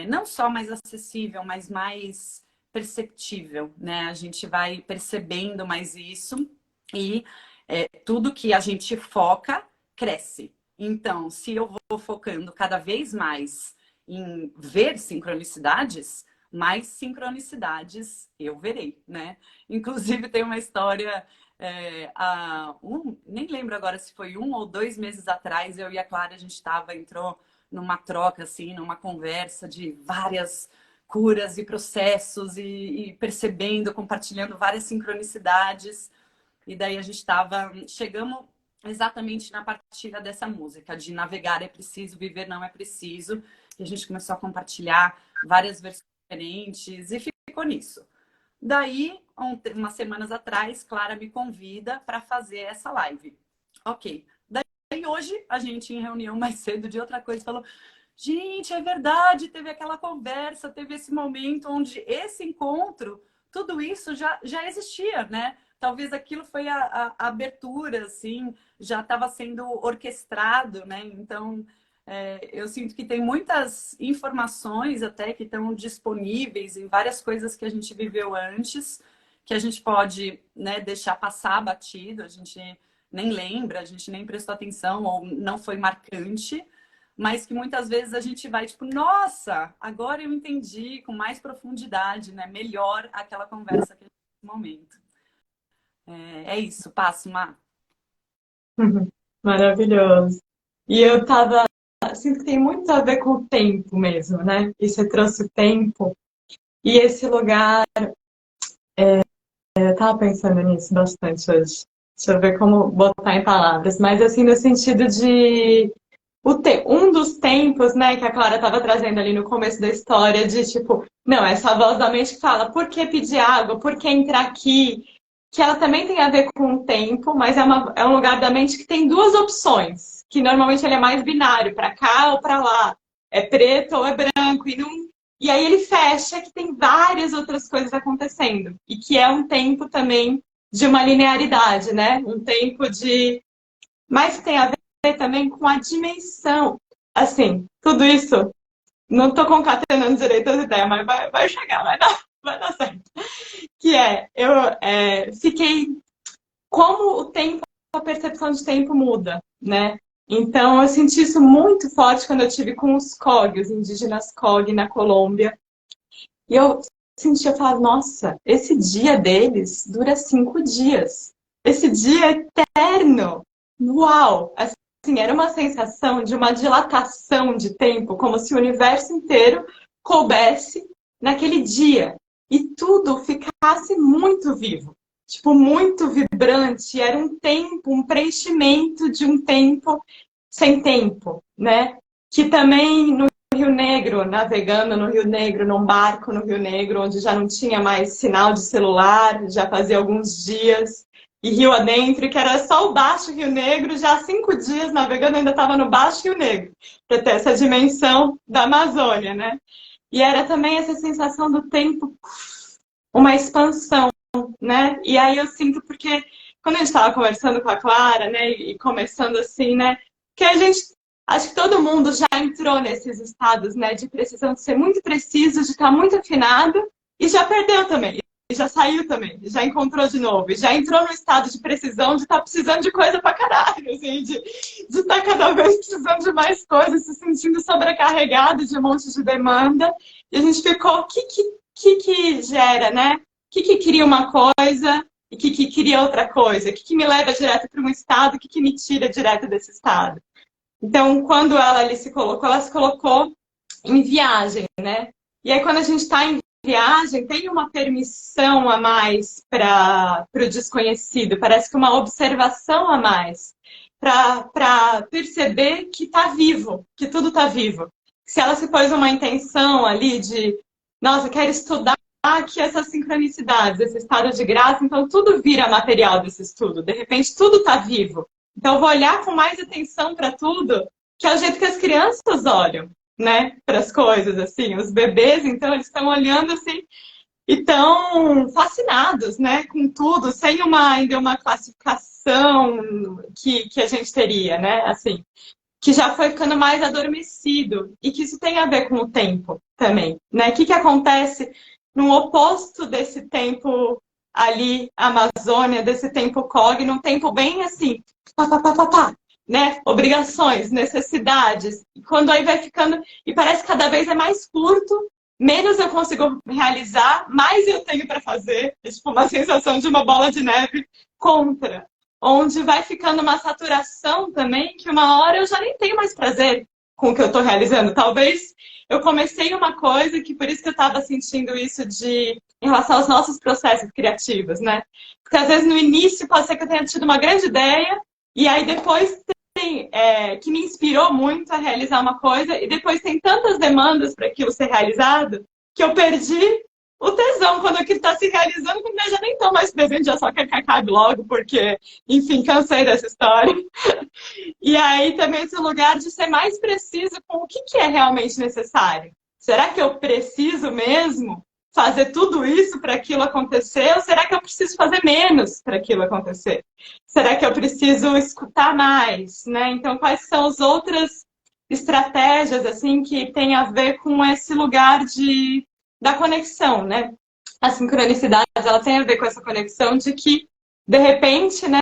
não só mais acessível, mas mais perceptível, né? A gente vai percebendo mais isso e tudo que a gente foca cresce. Então, se eu vou focando cada vez mais em ver sincronicidades, mais sincronicidades eu verei, né? Inclusive, tem uma história, nem lembro agora se foi 1 ou 2 meses atrás, eu e a Clara, a gente entrou numa troca, assim, numa conversa de várias curas e processos e percebendo, compartilhando várias sincronicidades. E daí a gente chegamos exatamente na partilha dessa música, de navegar é preciso, viver não é preciso. E a gente começou a compartilhar várias versões diferentes e ficou nisso. Daí, umas semanas atrás, Clara me convida para fazer essa live. Ok. Daí hoje, a gente em reunião mais cedo de outra coisa falou: gente, é verdade, teve aquela conversa, teve esse momento onde esse encontro, tudo isso já existia, né? Talvez aquilo foi a abertura, assim, já estava sendo orquestrado, né? Então, eu sinto que tem muitas informações até que estão disponíveis em várias coisas que a gente viveu antes, que a gente pode, né, deixar passar batido, a gente nem lembra, a gente nem prestou atenção ou não foi marcante, mas que muitas vezes a gente vai tipo, nossa, agora eu entendi com mais profundidade, né? Melhor aquela conversa que a gente teve no momento. É isso, passo, Má. Maravilhoso. E eu sinto que tem muito a ver com o tempo mesmo, né? E você trouxe o tempo e esse lugar. Eu tava pensando nisso bastante hoje. Deixa eu ver como botar em palavras, mas assim, no sentido de um dos tempos, né, que a Clara estava trazendo ali no começo da história, de tipo, não, essa voz da mente que fala, por que pedir água? Por que entrar aqui? Que ela também tem a ver com o tempo, mas é um lugar da mente que tem duas opções, que normalmente ele é mais binário, para cá ou para lá. É preto ou é branco, e aí ele fecha que tem várias outras coisas acontecendo, e que é um tempo também de uma linearidade, né? Um tempo mas tem a ver também com a dimensão. Assim, tudo isso, não estou concatenando direito as ideias, mas vai chegar, vai dar certo. Que eu fiquei... Como o tempo, a percepção de tempo muda, né? Então, eu senti isso muito forte quando eu tive com os COG, os indígenas COG na Colômbia. E eu falava, nossa, esse dia deles dura 5 dias. Esse dia é eterno. Uau! Assim, era uma sensação de uma dilatação de tempo, como se o universo inteiro coubesse naquele dia. E tudo ficasse muito vivo. Tipo, muito vibrante. Era um tempo, um preenchimento de um tempo sem tempo, né? Que também no Rio Negro, navegando no Rio Negro, num barco no Rio Negro, onde já não tinha mais sinal de celular, já fazia alguns dias, e rio adentro, que era só o Baixo Rio Negro, já há 5 dias navegando, ainda estava no Baixo Rio Negro, para ter essa dimensão da Amazônia, né? E era também essa sensação do tempo, uma expansão, né? E aí eu sinto, porque quando a gente estava conversando com a Clara, né, e começando assim, né, que a gente, acho que todo mundo já entrou nesses estados, né, de precisão de ser muito preciso, de estar muito afinado, e já perdeu também, e já saiu também, e já encontrou de novo, e já entrou no estado de precisão, de estar precisando de coisa pra caralho, assim, de estar cada vez precisando de mais coisas, se sentindo sobrecarregado de um monte de demanda, e a gente ficou, o que gera, né? O que cria uma coisa e o que cria outra coisa? O que me leva direto para um estado, o que me tira direto desse estado? Então, quando ela se colocou em viagem, né? E aí, quando a gente está em viagem, tem uma permissão a mais para o desconhecido, parece que uma observação a mais, para perceber que está vivo, que tudo está vivo. Se ela se pôs uma intenção ali de, nossa, quero estudar aqui essas sincronicidades, esse estado de graça, então tudo vira material desse estudo. De repente, tudo está vivo. Então, eu vou olhar com mais atenção para tudo, que é o jeito que as crianças olham, né, para as coisas, assim. Os bebês, então, eles estão olhando assim e estão fascinados, né, com tudo, sem ainda uma classificação que a gente teria, né, assim, que já foi ficando mais adormecido e que isso tem a ver com o tempo também, né? O que acontece no oposto desse tempo ali, Amazônia, desse tempo COG, num tempo bem assim, pá, pá, pá, pá, pá, né? Obrigações, necessidades. E quando aí vai ficando, e parece que cada vez é mais curto, menos eu consigo realizar, mais eu tenho para fazer. É tipo uma sensação de uma bola de neve contra. Onde vai ficando uma saturação também, que uma hora eu já nem tenho mais prazer com o que eu estou realizando. Talvez eu comecei uma coisa que por isso que eu estava sentindo isso em relação aos nossos processos criativos, né? Porque às vezes no início pode ser que eu tenha tido uma grande ideia, e aí depois que me inspirou muito a realizar uma coisa, e depois tem tantas demandas para aquilo ser realizado, que eu perdi o tesão quando aquilo está se realizando, quando eu já nem estou mais presente, já só quer que acabe logo, porque, enfim, cansei dessa história. E aí também esse lugar de ser mais preciso com o que é realmente necessário. Será que eu preciso mesmo fazer tudo isso para aquilo acontecer? Ou será que eu preciso fazer menos para aquilo acontecer? Será que eu preciso escutar mais, né? Então, quais são as outras estratégias, assim, que tem a ver com esse lugar da conexão, né? A sincronicidade, ela tem a ver com essa conexão de que, de repente, né,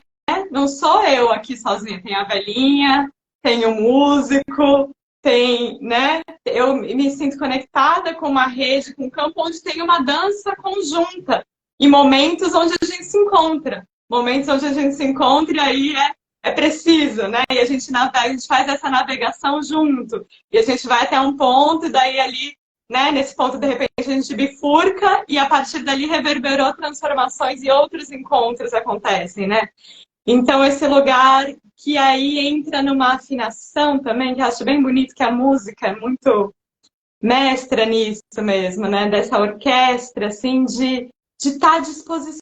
não sou eu aqui sozinha, tem a velhinha, tem o músico, tem, né, eu me sinto conectada com uma rede, com um campo onde tem uma dança conjunta e momentos onde a gente se encontra. Momentos onde a gente se encontra e aí é preciso, né? E a gente navega, a gente faz essa navegação junto. E a gente vai até um ponto e daí ali, né, nesse ponto, de repente, a gente bifurca e a partir dali reverberou transformações e outros encontros acontecem, né? Então, esse lugar que aí entra numa afinação também, que eu acho bem bonito, que a música é muito mestra nisso mesmo, né? Dessa orquestra, assim, de estar à disposição,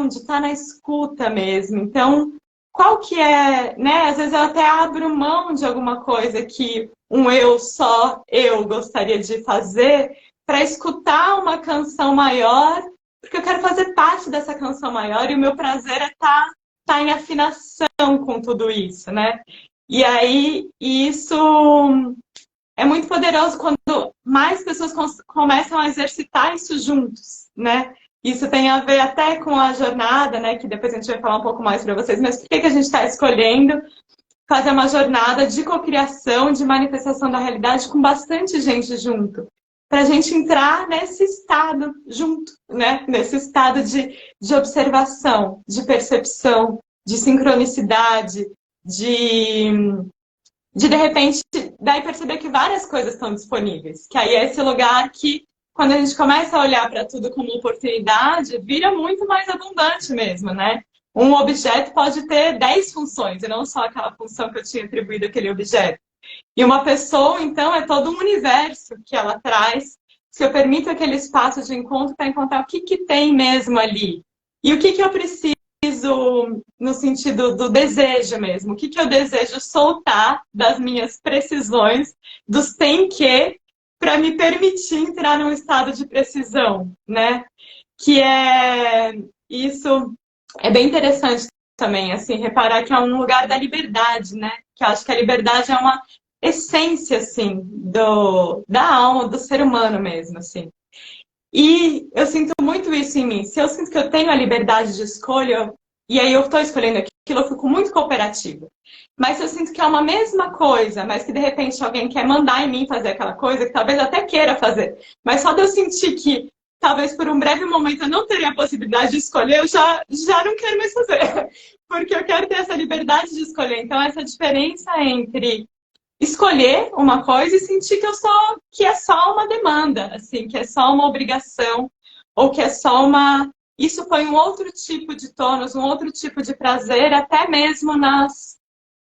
de estar na escuta mesmo. Então, qual que é, né? Às vezes eu até abro mão de alguma coisa que só eu gostaria de fazer para escutar uma canção maior, porque eu quero fazer parte dessa canção maior e o meu prazer é estar em afinação com tudo isso, né? E aí, isso é muito poderoso quando mais pessoas começam a exercitar isso juntos, né? Isso tem a ver até com a jornada, né? Que depois a gente vai falar um pouco mais para vocês, mas por que a gente está escolhendo fazer uma jornada de cocriação, de manifestação da realidade com bastante gente junto? Para a gente entrar nesse estado junto, né? Nesse estado de observação, de percepção, de sincronicidade, de repente, daí perceber que várias coisas estão disponíveis. Que aí é esse lugar que, quando a gente começa a olhar para tudo como oportunidade, vira muito mais abundante mesmo, né? Um objeto pode ter 10 funções, e não só aquela função que eu tinha atribuído àquele objeto. E uma pessoa, então, é todo um universo que ela traz, se eu permito aquele espaço de encontro para encontrar o que tem mesmo ali. E o que eu preciso no sentido do desejo mesmo. O que eu desejo soltar das minhas precisões, dos tem que, para me permitir entrar num estado de precisão, né? Que isso é bem interessante também, assim, reparar que é um lugar da liberdade, né? Que eu acho que a liberdade é uma essência, assim, da alma, do ser humano mesmo, assim. E eu sinto muito isso em mim. Se eu sinto que eu tenho a liberdade de escolha, e aí eu estou escolhendo aquilo, eu fico muito cooperativa. Mas se eu sinto que é uma mesma coisa, mas que de repente alguém quer mandar em mim fazer aquela coisa, que talvez eu até queira fazer, mas só de eu sentir que talvez por um breve momento eu não teria a possibilidade de escolher, eu já não quero mais fazer. Porque eu quero ter essa liberdade de escolher. Então, essa diferença entre escolher uma coisa e sentir que é só uma demanda, assim, que é só uma obrigação, ou que é só uma... Isso põe um outro tipo de tônus, um outro tipo de prazer, até mesmo nas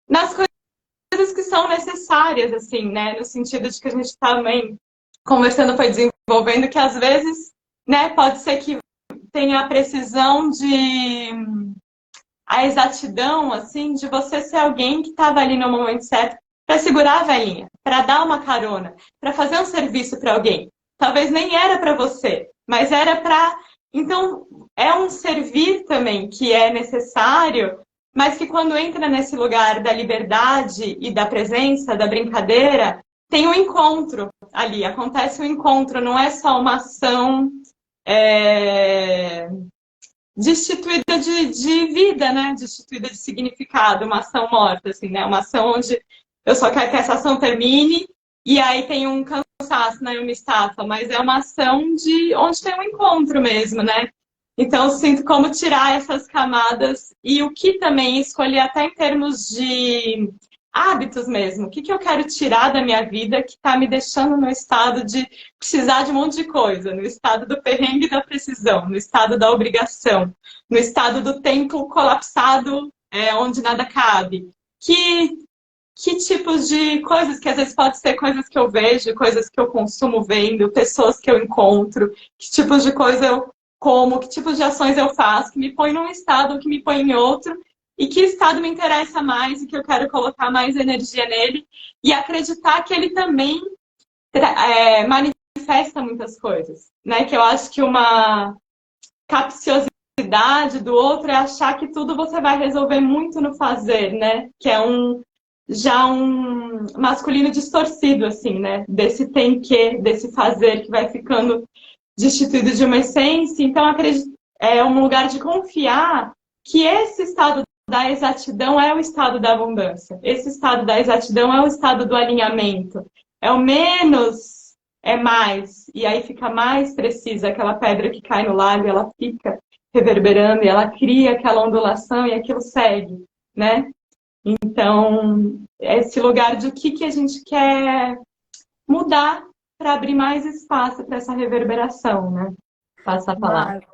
coisas que são necessárias, assim, né? No sentido de que a gente também, conversando, foi desenvolvendo, que às vezes, né, pode ser que tenha a precisão a exatidão, assim, de você ser alguém que estava ali no momento certo para segurar a velhinha, para dar uma carona, para fazer um serviço para alguém. Talvez nem era para você, mas era para. Então, é um servir também que é necessário, mas que quando entra nesse lugar da liberdade e da presença, da brincadeira, tem um encontro ali, acontece um encontro, não é só uma ação destituída de vida, né? Destituída de significado, uma ação morta, assim, né? Uma ação onde eu só quero que essa ação termine e aí tem um cansaço, né? Uma estafa, mas é uma ação de onde tem um encontro mesmo, né? Então, eu sinto como tirar essas camadas e o que também escolher até em termos de hábitos mesmo. O que eu quero tirar da minha vida que está me deixando no estado de precisar de um monte de coisa, no estado do perrengue e da precisão, no estado da obrigação, no estado do tempo colapsado, onde nada cabe. Que tipos de coisas, que às vezes pode ser coisas que eu vejo, coisas que eu consumo vendo, pessoas que eu encontro, que tipos de coisa eu como, que tipos de ações eu faço, que me põe num estado, que me põe em outro, e que estado me interessa mais e que eu quero colocar mais energia nele, e acreditar que ele também manifesta muitas coisas, né? Que eu acho que uma capciosidade do outro é achar que tudo você vai resolver muito no fazer, né? Que é já um masculino distorcido, assim, né? Desse tem que, desse fazer que vai ficando destituído de uma essência. Então, é um lugar de confiar que esse estado da exatidão é o estado da abundância. Esse estado da exatidão é o estado do alinhamento. É o menos, é mais. E aí fica mais precisa. Aquela pedra que cai no lago, ela fica reverberando e ela cria aquela ondulação e aquilo segue, né? Então, esse lugar de o que a gente quer mudar para abrir mais espaço para essa reverberação, né? Passa a palavra.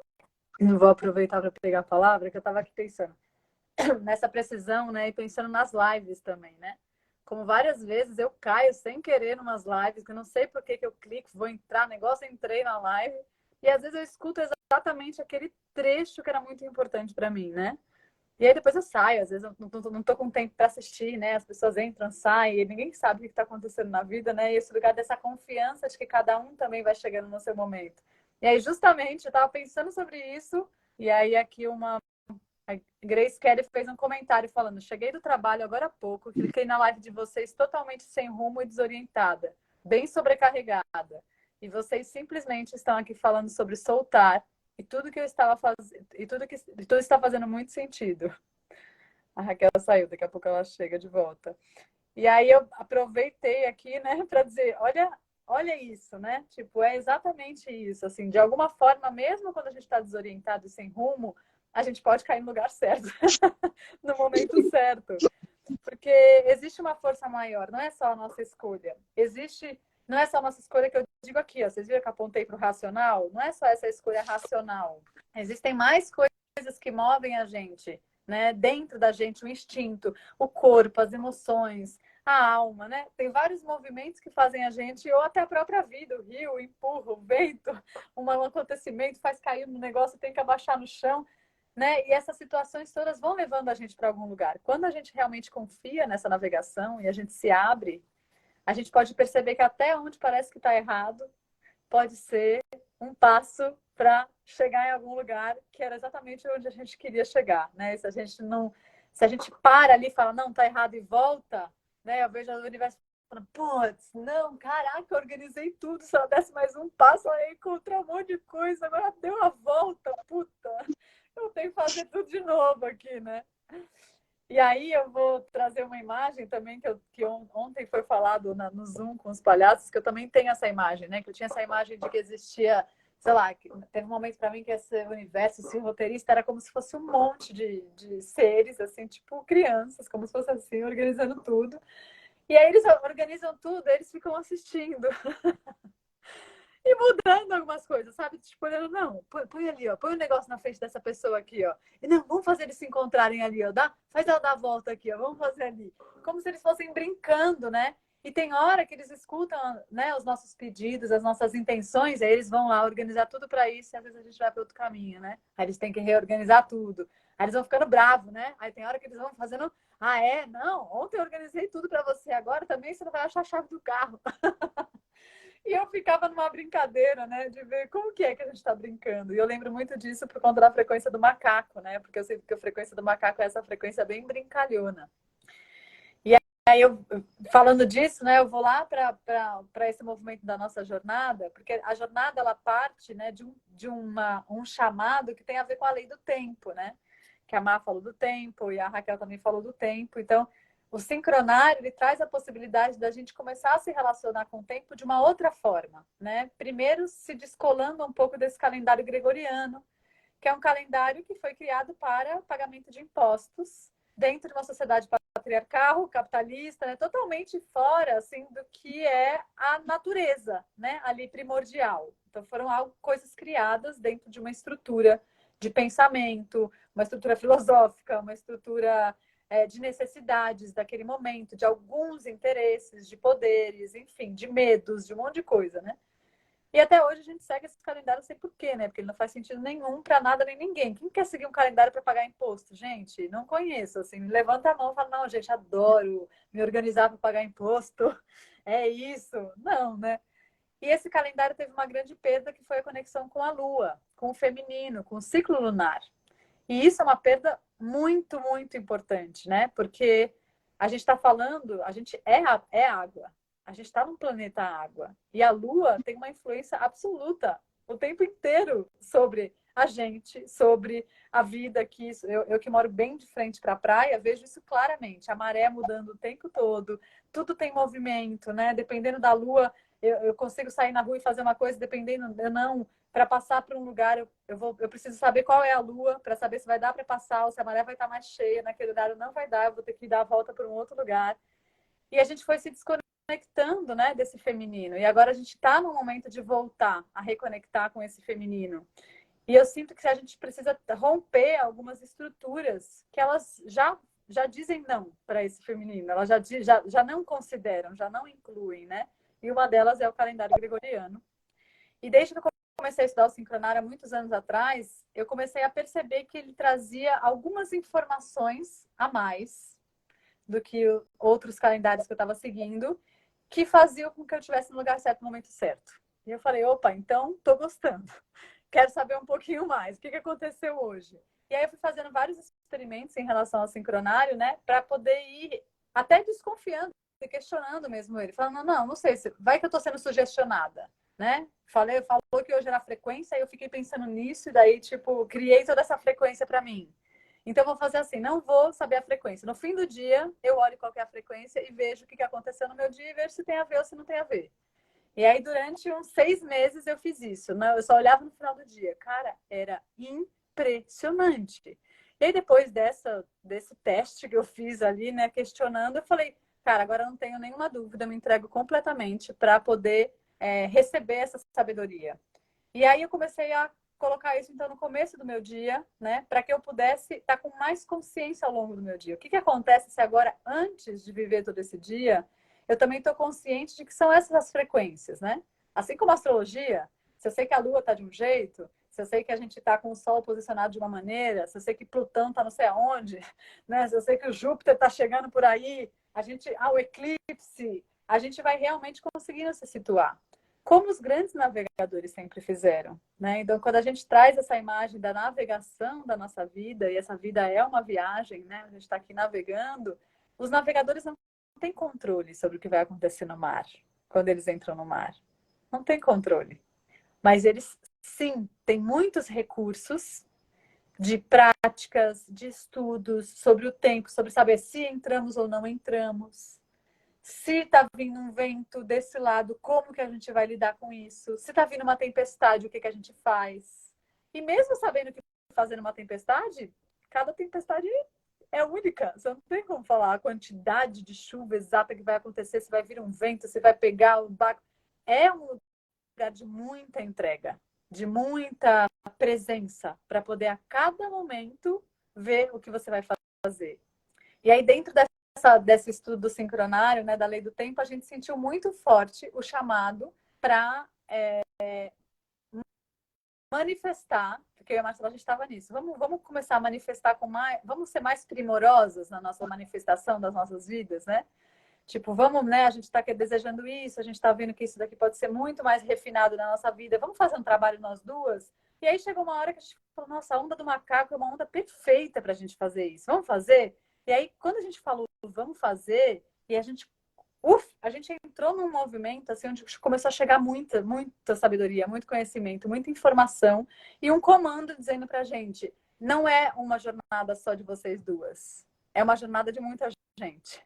Não vou aproveitar para pegar a palavra, que eu estava aqui pensando nessa precisão, né? E pensando nas lives também, né? Como várias vezes eu caio sem querer numas lives, que eu não sei por que eu clico, vou entrar, negócio, entrei na live, e às vezes eu escuto exatamente aquele trecho que era muito importante para mim, né? E aí depois eu saio, às vezes eu não tô com tempo para assistir, né? As pessoas entram, saem, e ninguém sabe o que está acontecendo na vida, né? E esse lugar dessa confiança de que cada um também vai chegando no seu momento. E aí, justamente, eu estava pensando sobre isso, e aí aqui a Grace Kelly fez um comentário falando: cheguei do trabalho agora há pouco, cliquei na live de vocês totalmente sem rumo e desorientada, bem sobrecarregada. E vocês simplesmente estão aqui falando sobre soltar, e tudo que eu estava fazendo, e tudo está fazendo muito sentido. A Raquel saiu, daqui a pouco ela chega de volta. E aí eu aproveitei aqui, né, para dizer, olha isso, né? Tipo, é exatamente isso, assim, de alguma forma, mesmo quando a gente está desorientado e sem rumo, a gente pode cair no lugar certo, no momento certo. Porque existe uma força maior, não é só a nossa escolha. Não é só a nossa escolha, que eu digo aqui, ó, vocês viram que eu apontei para o racional? Não é só essa escolha racional. Existem mais coisas que movem a gente, né? Dentro da gente, o instinto, o corpo, as emoções, a alma, né? Tem vários movimentos que fazem a gente, ou até a própria vida, o rio, o empurra, o vento, um acontecimento faz cair no negócio, tem que abaixar no chão, né? E essas situações todas vão levando a gente para algum lugar. Quando a gente realmente confia nessa navegação e a gente se abre, a gente pode perceber que até onde parece que está errado, pode ser um passo para chegar em algum lugar que era exatamente onde a gente queria chegar, né? Se a gente para ali e fala, não, tá errado e volta, né? Eu vejo o universo falando, putz, não, caraca, eu organizei tudo, se ela desse mais um passo, ela encontrou um monte de coisa, agora deu a volta, puta, eu tenho que fazer tudo de novo aqui, né? E aí eu vou trazer uma imagem também que ontem foi falado no Zoom com os palhaços, que eu também tenho essa imagem, né? Que eu tinha essa imagem de que existia, sei lá, que teve um momento para mim que esse universo, esse roteirista era como se fosse um monte de seres, assim, tipo crianças, como se fosse assim, organizando tudo. E aí eles organizam tudo, eles ficam assistindo. E mudando algumas coisas, sabe? Tipo, olhando, não, põe ali, ó. Põe um negócio na frente dessa pessoa aqui, ó. E não, vamos fazer eles se encontrarem ali, ó. Faz ela dar a volta aqui, ó. Vamos fazer ali. Como se eles fossem brincando, né? E tem hora que eles escutam, né, os nossos pedidos, as nossas intenções, aí eles vão lá organizar tudo para isso, e às vezes a gente vai para outro caminho, né? Aí eles têm que reorganizar tudo. Aí eles vão ficando bravos, né? Aí tem hora que eles vão fazendo, ah, é? Não, ontem eu organizei tudo para você, agora também você não vai achar a chave do carro. E eu ficava numa brincadeira, né, de ver como que é que a gente está brincando. E eu lembro muito disso por conta da frequência do macaco, né? Porque eu sei que a frequência do macaco é essa frequência bem brincalhona. Aí eu, falando disso, né, eu vou lá para esse movimento da nossa jornada, porque a jornada ela parte, né, um chamado que tem a ver com a lei do tempo, né? Que a Má falou do tempo e a Raquel também falou do tempo. Então, o sincronário ele traz a possibilidade da gente começar a se relacionar com o tempo de uma outra forma, né? Primeiro, se descolando um pouco desse calendário gregoriano, que é um calendário que foi criado para pagamento de impostos dentro de uma sociedade patriarcal, capitalista, né? Totalmente fora assim do que é a natureza, né? Ali primordial. Então foram coisas criadas dentro de uma estrutura de pensamento, uma estrutura filosófica, uma estrutura de necessidades daquele momento, de alguns interesses, de poderes, enfim, de medos, de um monte de coisa, né? E até hoje a gente segue esse calendário sem porquê, né? Porque ele não faz sentido nenhum para nada nem ninguém. Quem quer seguir um calendário para pagar imposto? Gente, não conheço. Assim, levanta a mão e fala, não, gente, adoro me organizar para pagar imposto. É isso. Não, né? E esse calendário teve uma grande perda que foi a conexão com a Lua, com o feminino, com o ciclo lunar. E isso é uma perda muito, muito importante, né? Porque a gente está falando, a gente é água. A gente está num planeta água. E a Lua tem uma influência absoluta o tempo inteiro sobre a gente, sobre a vida aqui. Eu que moro bem de frente para a praia, vejo isso claramente. A maré mudando o tempo todo, tudo tem movimento, né? Dependendo da Lua, eu consigo sair na rua e fazer uma coisa, dependendo, eu não para passar para um lugar, eu preciso saber qual é a lua, para saber se vai dar para passar, ou se a maré vai estar mais cheia, naquele horário não vai dar, eu vou ter que dar a volta para um outro lugar. E a gente foi se desconectando, né, desse feminino. E agora a gente está no momento de voltar a reconectar com esse feminino. E eu sinto que a gente precisa romper algumas estruturas que elas já dizem não para esse feminino, elas já não consideram, já não incluem, né? E uma delas é o calendário gregoriano. E desde que eu comecei a estudar o sincronário há muitos anos atrás, eu comecei a perceber que ele trazia algumas informações a mais do que outros calendários que eu estava seguindo, que faziam com que eu estivesse no lugar certo no momento certo. E eu falei, opa, então estou gostando. Quero saber um pouquinho mais. O que aconteceu hoje? E aí eu fui fazendo vários experimentos em relação ao sincronário, né? Para poder ir até desconfiando e questionando mesmo ele. Falando, não sei, vai que eu estou sendo sugestionada, né? Falou que hoje era frequência, e eu fiquei pensando nisso, e daí, tipo, criei toda essa frequência para mim. Então, eu vou fazer assim, não vou saber a frequência. No fim do dia, eu olho qual é a frequência e vejo o que aconteceu no meu dia e vejo se tem a ver ou se não tem a ver. E aí, durante uns 6 meses, eu fiz isso. Né? Eu só olhava no final do dia. Cara, era impressionante. E aí, depois desse teste que eu fiz ali, né, questionando, eu falei, cara, agora eu não tenho nenhuma dúvida, eu me entrego completamente para poder receber essa sabedoria. E aí, eu comecei a colocar isso, então, no começo do meu dia, né, para que eu pudesse estar com mais consciência ao longo do meu dia. O que acontece se agora, antes de viver todo esse dia, eu também estou consciente de que são essas as frequências, né? Assim como a astrologia, se eu sei que a Lua está de um jeito, se eu sei que a gente está com o Sol posicionado de uma maneira, se eu sei que Plutão está não sei aonde, né? Se eu sei que o Júpiter está chegando por aí, o eclipse, a gente vai realmente conseguindo se situar. Como os grandes navegadores sempre fizeram, né? Então, quando a gente traz essa imagem da navegação da nossa vida, e essa vida é uma viagem, né? A gente está aqui navegando, os navegadores não têm controle sobre o que vai acontecer no mar, quando eles entram no mar. Não tem controle. Mas eles, sim, têm muitos recursos de práticas, de estudos sobre o tempo, sobre saber se entramos ou não entramos. Se está vindo um vento desse lado, como que a gente vai lidar com isso? Se está vindo uma tempestade, o que a gente faz? E mesmo sabendo o que fazer numa tempestade, cada tempestade é única. Você não tem como falar a quantidade de chuva exata que vai acontecer, se vai vir um vento, se vai pegar o barco. É um lugar de muita entrega, de muita presença, para poder a cada momento ver o que você vai fazer. E aí, dentro dessa desse estudo do sincronário, né, da lei do tempo, a gente sentiu muito forte o chamado para manifestar, porque eu e a Marcela, a gente estava nisso. Vamos começar a manifestar com mais... Vamos ser mais primorosas na nossa manifestação das nossas vidas, né? Tipo, vamos, né? A gente está desejando isso, a gente está vendo que isso daqui pode ser muito mais refinado na nossa vida. Vamos fazer um trabalho nós duas? E aí chegou uma hora que a gente falou, nossa, a onda do macaco é uma onda perfeita para a gente fazer isso. Vamos fazer? E aí, quando a gente falou, vamos fazer, e a gente entrou num movimento assim, onde começou a chegar muita sabedoria, muito conhecimento, muita informação e um comando dizendo pra gente, não é uma jornada só de vocês duas, é uma jornada de muita gente.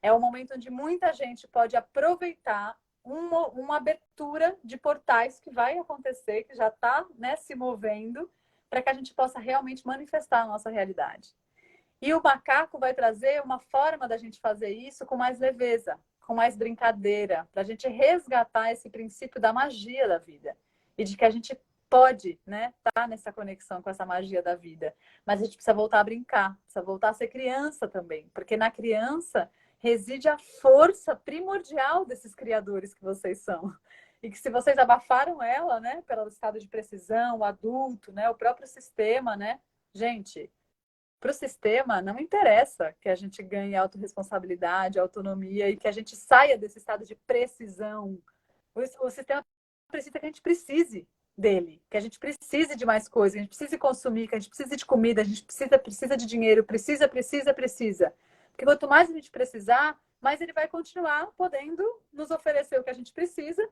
É um momento onde muita gente pode aproveitar uma abertura de portais que vai acontecer, que já está, né, se movendo, para que a gente possa realmente manifestar a nossa realidade. E o macaco vai trazer uma forma da gente fazer isso com mais leveza, com mais brincadeira, para a gente resgatar esse princípio da magia da vida. E de que a gente pode, né, estar nessa conexão com essa magia da vida. Mas a gente precisa voltar a brincar, precisa voltar a ser criança também. Porque na criança reside a força primordial desses criadores que vocês são. E que se vocês abafaram ela, né, pelo estado de precisão, o adulto, né, o próprio sistema, né, gente... Para o sistema, não interessa que a gente ganhe autorresponsabilidade, autonomia e que a gente saia desse estado de precisão. O sistema precisa que a gente precise dele, que a gente precise de mais coisas, que a gente precise consumir, que a gente precise de comida, a gente precisa de dinheiro, precisa. Porque quanto mais a gente precisar, mais ele vai continuar podendo nos oferecer o que a gente precisa.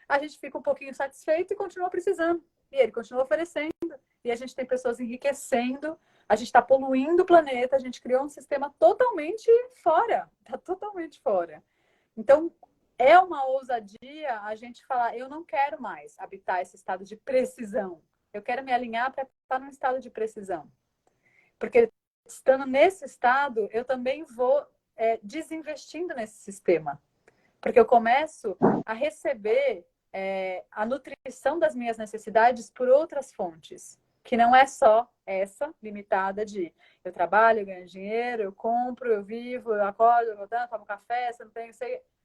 A gente fica um pouquinho satisfeito e continua precisando. E ele continua oferecendo. E a gente tem pessoas enriquecendo. A gente está poluindo o planeta, a gente criou um sistema totalmente fora, está totalmente fora. Então, é uma ousadia a gente falar, eu não quero mais habitar esse estado de precisão. Eu quero me alinhar para estar num estado de precisão. Porque estando nesse estado, eu também vou desinvestindo nesse sistema. Porque eu começo a receber a nutrição das minhas necessidades por outras fontes. Que não é só essa limitada de eu trabalho, eu ganho dinheiro, eu compro, eu vivo, eu acordo, eu tomo café, você não tem...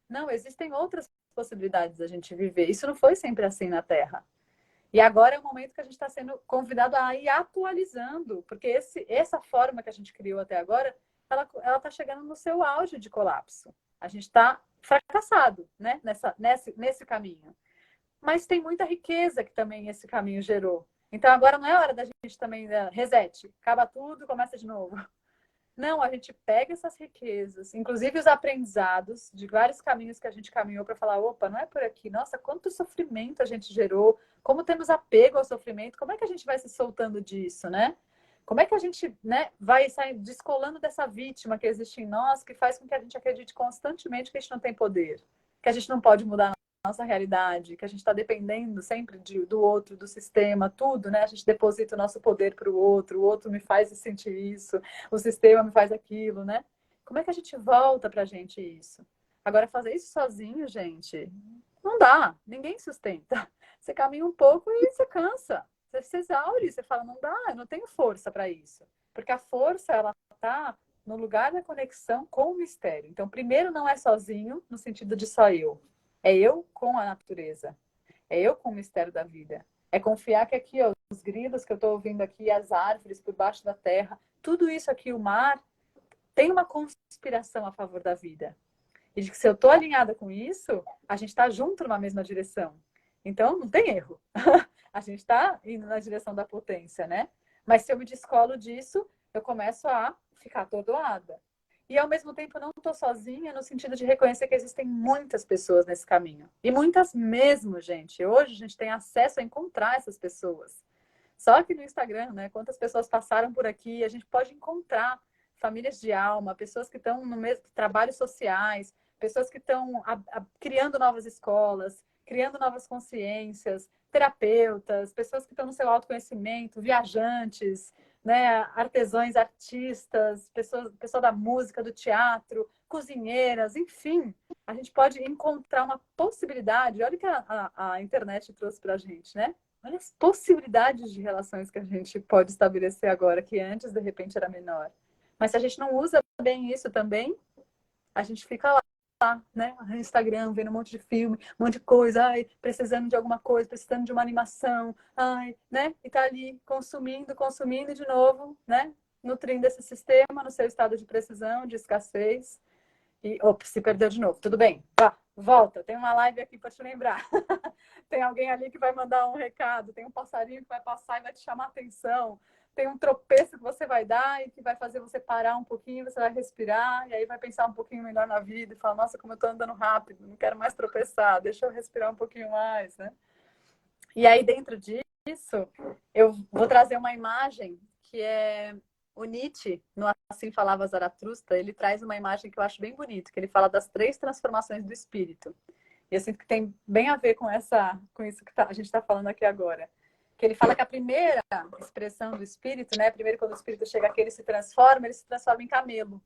Não, existem outras possibilidades da gente viver. Isso não foi sempre assim na Terra. E agora é o momento que a gente está sendo convidado a ir atualizando, porque essa forma que a gente criou até agora, ela está chegando no seu auge de colapso. A gente está fracassado, né? Nesse caminho. Mas tem muita riqueza que também esse caminho gerou. Então, agora não é hora da gente também reset, acaba tudo, começa de novo. Não, a gente pega essas riquezas, inclusive os aprendizados de vários caminhos que a gente caminhou para falar, opa, não é por aqui. Nossa, quanto sofrimento a gente gerou, como temos apego ao sofrimento, como é que a gente vai se soltando disso, né? Como é que a gente, né, vai sair descolando dessa vítima que existe em nós, que faz com que a gente acredite constantemente que a gente não tem poder, que a gente não pode mudar nossa realidade, que a gente está dependendo sempre do outro, do sistema, tudo, né? A gente deposita o nosso poder para o outro me faz sentir isso, o sistema me faz aquilo, né? Como é que a gente volta para a gente isso? Agora, fazer isso sozinho, gente, não dá, ninguém sustenta. Você caminha um pouco e você cansa, você se exaure, você fala, não dá, eu não tenho força para isso. Porque a força, ela está no lugar da conexão com o mistério. Então, primeiro, não é sozinho, no sentido de só eu. É eu com a natureza. É eu com o mistério da vida. É confiar que aqui, ó, os grilos que eu estou ouvindo aqui, as árvores por baixo da terra, tudo isso aqui, o mar, tem uma conspiração a favor da vida. E de que se eu estou alinhada com isso, a gente está junto numa mesma direção. Então, não tem erro. A gente está indo na direção da potência, né? Mas se eu me descolo disso, eu começo a ficar atordoada. E, ao mesmo tempo, não estou sozinha no sentido de reconhecer que existem muitas pessoas nesse caminho. E muitas mesmo, gente. Hoje, a gente tem acesso a encontrar essas pessoas. Só que no Instagram, né? Quantas pessoas passaram por aqui, a gente pode encontrar famílias de alma, pessoas que estão no mesmo trabalhos sociais, pessoas que estão criando novas escolas, criando novas consciências, terapeutas, pessoas que estão no seu autoconhecimento, viajantes, né, artesãos, artistas, pessoa da música, do teatro, cozinheiras, enfim, a gente pode encontrar uma possibilidade. Olha o que a internet trouxe para a gente, né? Olha as possibilidades de relações que a gente pode estabelecer agora, que antes, de repente, era menor. Mas se a gente não usa bem isso também, a gente fica lá, né? No Instagram, vendo um monte de filme, um monte de coisa, ai, precisando de alguma coisa, precisando de uma animação, ai, né? E tá ali consumindo, consumindo de novo, né? Nutrindo esse sistema no seu estado de precisão, de escassez. E, ops, se perdeu de novo. Tudo bem, vá, volta. Tem uma live aqui para te lembrar. Tem alguém ali que vai mandar um recado, tem um passarinho que vai passar e vai te chamar a atenção. Tem um tropeço que você vai dar e que vai fazer você parar um pouquinho, você vai respirar, e aí vai pensar um pouquinho melhor na vida e falar, nossa, como eu tô andando rápido, não quero mais tropeçar, deixa eu respirar um pouquinho mais, né? E aí, dentro disso, eu vou trazer uma imagem que é o Nietzsche, no Assim Falava Zaratustra, ele traz uma imagem que eu acho bem bonita, que ele fala das 3 transformações do espírito. E eu sinto que tem bem a ver com isso que a gente está falando aqui agora. Que ele fala que a primeira expressão do espírito, né? Primeiro, quando o espírito chega aqui, ele se transforma em camelo.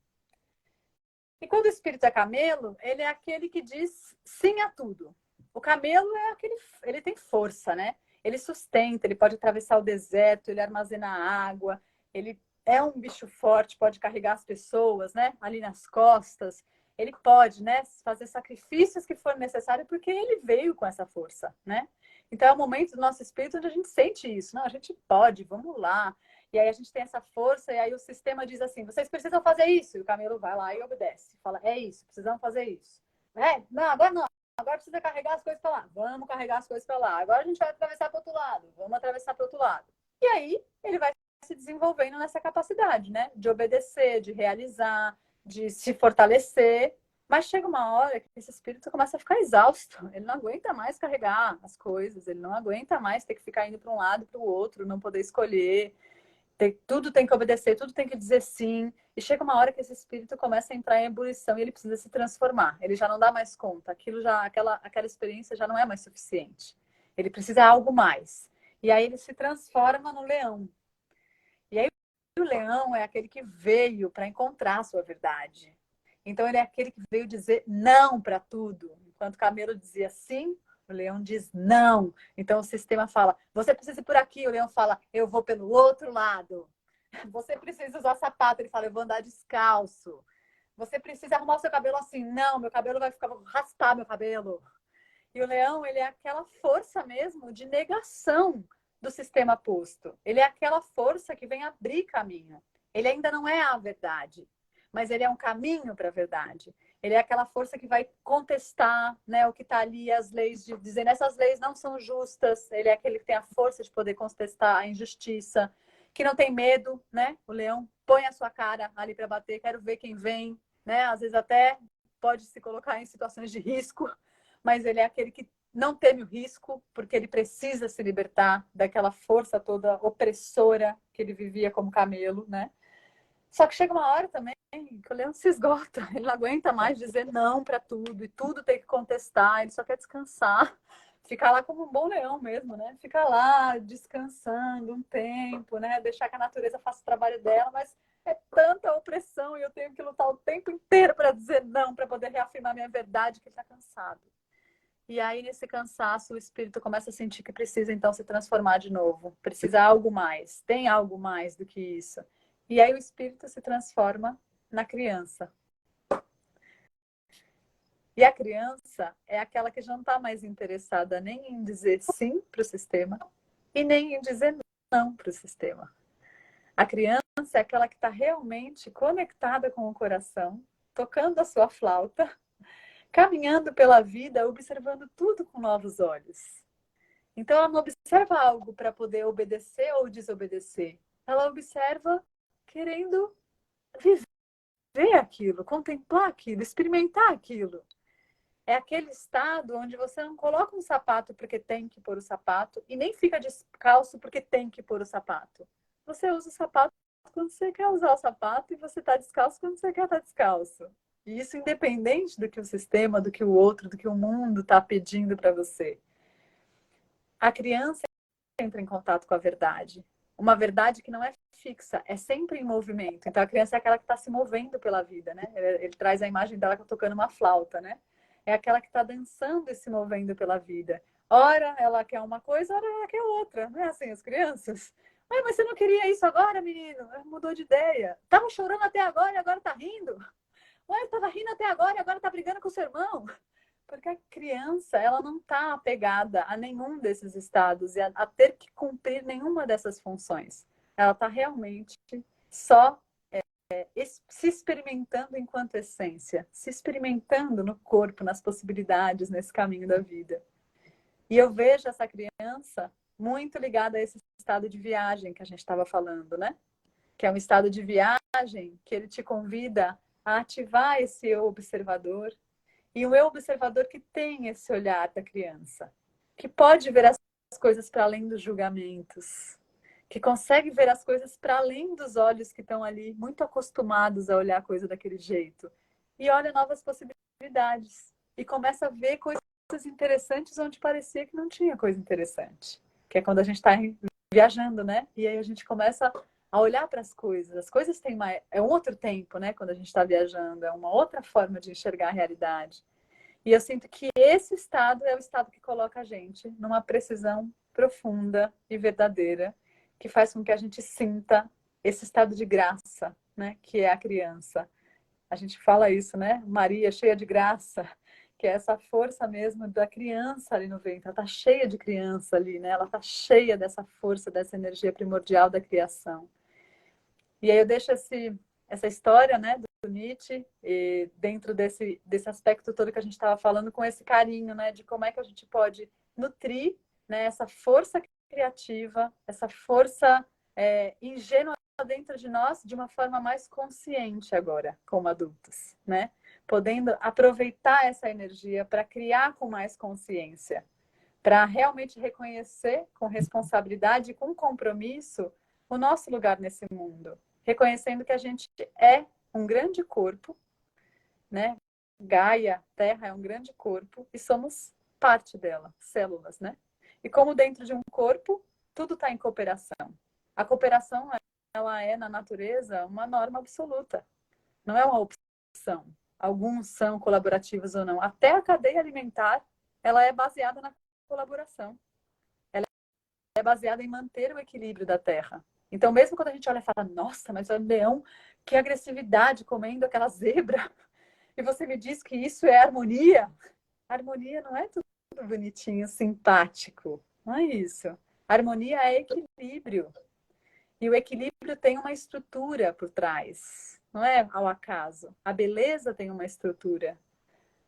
E quando o espírito é camelo, ele é aquele que diz sim a tudo. O camelo é aquele, ele tem força, né? Ele sustenta, ele pode atravessar o deserto, ele armazena água, ele é um bicho forte, pode carregar as pessoas, né? Ali nas costas. Ele pode, né? Fazer sacrifícios que for necessário, porque ele veio com essa força, né? Então é o momento do nosso espírito onde a gente sente isso. Não, a gente pode, vamos lá. E aí a gente tem essa força, e aí o sistema diz assim, vocês precisam fazer isso. E o camelo vai lá e obedece. Fala, é isso, precisamos fazer isso. Não, agora não. Agora precisa carregar as coisas para lá. Vamos carregar as coisas para lá. Agora a gente vai atravessar para o outro lado. Vamos atravessar para o outro lado. E aí ele vai se desenvolvendo nessa capacidade, né? De obedecer, de realizar, de se fortalecer. Mas chega uma hora que esse espírito começa a ficar exausto. Ele não aguenta mais carregar as coisas. Ele não aguenta mais ter que ficar indo para um lado e para o outro, não poder escolher. Tudo tem que obedecer, tudo tem que dizer sim. E chega uma hora que esse espírito começa a entrar em ebulição e ele precisa se transformar. Ele já não dá mais conta. Aquela experiência já não é mais suficiente. Ele precisa de algo mais. E aí ele se transforma no leão. E aí o leão é aquele que veio para encontrar a sua verdade. Então ele é aquele que veio dizer não para tudo. Enquanto o camelo dizia sim, o leão diz não. Então o sistema fala, você precisa ir por aqui. O leão fala, eu vou pelo outro lado. Você precisa usar sapato. Ele fala, eu vou andar descalço. Você precisa arrumar o seu cabelo assim. Não, meu cabelo vai ficar, vou raspar meu cabelo. E o leão, ele é aquela força mesmo de negação do sistema posto. Ele é aquela força que vem abrir caminho. Ele ainda não é a verdade, mas ele é um caminho para a verdade. Ele é aquela força que vai contestar, né, o que está ali, as leis, de dizer essas leis não são justas. Ele é aquele que tem a força de poder contestar a injustiça, que não tem medo, né? O leão põe a sua cara ali para bater, quero ver quem vem, né? Às vezes até pode se colocar em situações de risco, mas ele é aquele que não teme o risco, porque ele precisa se libertar daquela força toda opressora que ele vivia como camelo, né? Só que chega uma hora também que o leão se esgota, ele não aguenta mais dizer não para tudo, e tudo tem que contestar, ele só quer descansar, ficar lá como um bom leão mesmo, né? Ficar lá descansando um tempo, né? Deixar que a natureza faça o trabalho dela, mas é tanta opressão e eu tenho que lutar o tempo inteiro para dizer não, para poder reafirmar minha verdade, que ele está cansado. E aí, nesse cansaço, o espírito começa a sentir que precisa, então, se transformar de novo. Precisa algo mais. Tem algo mais do que isso. E aí, o espírito se transforma na criança. E a criança é aquela que já não está mais interessada nem em dizer sim para o sistema e nem em dizer não para o sistema. A criança é aquela que está realmente conectada com o coração, tocando a sua flauta, caminhando pela vida, observando tudo com novos olhos. Então, ela não observa algo para poder obedecer ou desobedecer. Ela observa querendo viver aquilo, contemplar aquilo, experimentar aquilo. É aquele estado onde você não coloca um sapato porque tem que pôr o sapato e nem fica descalço porque tem que pôr o sapato. Você usa o sapato quando você quer usar o sapato e você está descalço quando você quer estar descalço. E isso independente do que o sistema, do que o outro, do que o mundo está pedindo para você. A criança entra em contato com a verdade. Uma verdade que não é fixa, é sempre em movimento. Então a criança é aquela que está se movendo pela vida, né? Ele traz a imagem dela tocando uma flauta, né? É aquela que está dançando e se movendo pela vida. Ora ela quer uma coisa, ora ela quer outra. Não é assim as crianças? Mas você não queria isso agora, menino? Mudou de ideia. Tava chorando até agora e agora tá rindo? Ué, estava rindo até agora e agora está brigando com o seu irmão. Porque a criança, ela não está apegada a nenhum desses estados e a ter que cumprir nenhuma dessas funções. Ela está realmente só se experimentando enquanto essência, se experimentando no corpo, nas possibilidades, nesse caminho da vida. E eu vejo essa criança muito ligada a esse estado de viagem que a gente estava falando, né? Que é um estado de viagem que ele te convida a ativar esse eu observador. E o eu observador que tem esse olhar da criança, que pode ver as coisas para além dos julgamentos, que consegue ver as coisas para além dos olhos que estão ali muito acostumados a olhar a coisa daquele jeito. E olha novas possibilidades. E começa a ver coisas interessantes onde parecia que não tinha coisa interessante. Que é quando a gente está viajando, né? E aí a gente começa a olhar para as coisas. As coisas têm mais... É um outro tempo, né? Quando a gente está viajando. É uma outra forma de enxergar a realidade. E eu sinto que esse estado é o estado que coloca a gente numa precisão profunda e verdadeira, que faz com que a gente sinta esse estado de graça, né? Que é a criança. A gente fala isso, né? Maria, cheia de graça, que é essa força mesmo da criança ali no ventre. Ela está cheia de criança ali, né? Ela está cheia dessa força, dessa energia primordial da criação. E aí eu deixo essa história, né, do Nietzsche, e dentro desse aspecto todo que a gente estava falando, com esse carinho, né, de como é que a gente pode nutrir, né, essa força criativa, essa força ingênua dentro de nós de uma forma mais consciente agora, como adultos, né? Podendo aproveitar essa energia para criar com mais consciência, para realmente reconhecer com responsabilidade e com compromisso o nosso lugar nesse mundo, reconhecendo que a gente é um grande corpo, né? Gaia, Terra é um grande corpo e somos parte dela, células, né? E como dentro de um corpo, tudo está em cooperação. A cooperação, ela é, na natureza, uma norma absoluta. Não é uma opção. Alguns são colaborativos ou não. Até a cadeia alimentar, ela é baseada na colaboração. Ela é baseada em manter o equilíbrio da Terra. Então, mesmo quando a gente olha e fala, nossa, mas é um leão, que agressividade comendo aquela zebra, e você me diz que isso é harmonia. Harmonia não é tudo bonitinho, simpático. Não é isso. Harmonia é equilíbrio. E o equilíbrio tem uma estrutura por trás. Não é ao acaso. A beleza tem uma estrutura.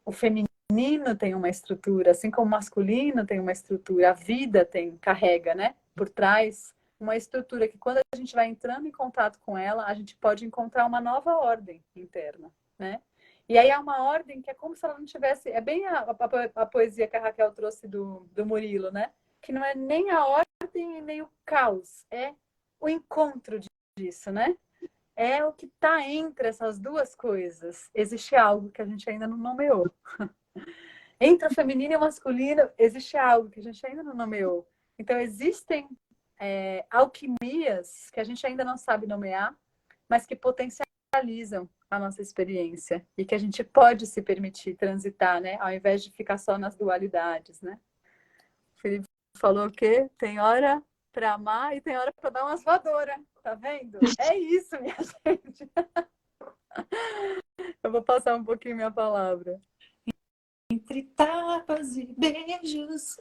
O feminino tem uma estrutura, assim como o masculino tem uma estrutura. A vida carrega, né? Por trás uma estrutura que quando a gente vai entrando em contato com ela, a gente pode encontrar uma nova ordem interna, né? E aí há uma ordem que é como se ela não tivesse... É bem a poesia que a Raquel trouxe do Murilo, né? Que não é nem a ordem e nem o caos. É o encontro disso, né? É o que está entre essas duas coisas. Existe algo que a gente ainda não nomeou. Entre o feminino e o masculino, existe algo que a gente ainda não nomeou. Então, existem alquimias que a gente ainda não sabe nomear, mas que potencializam a nossa experiência e que a gente pode se permitir transitar, né? Ao invés de ficar só nas dualidades, né? O Felipe falou que tem hora para amar e tem hora para dar umas voadoras, tá vendo? É isso, minha gente. Eu vou passar um pouquinho minha palavra. Entre tapas e beijos.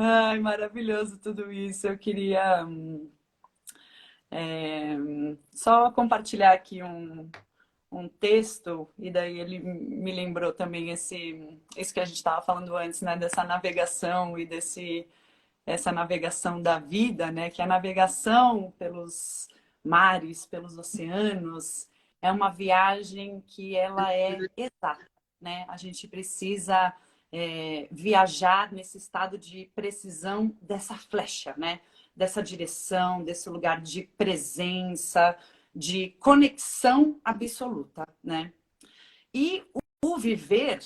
Ai, maravilhoso tudo isso. Eu queria só compartilhar aqui um texto, e daí ele me lembrou também esse que a gente estava falando antes, né? Dessa navegação e essa navegação da vida, né? Que a navegação pelos mares, pelos oceanos, é uma viagem que ela é exata, né? A gente precisa viajar nesse estado de precisão dessa flecha, né? Dessa direção, desse lugar de presença, de conexão absoluta, né? E o viver,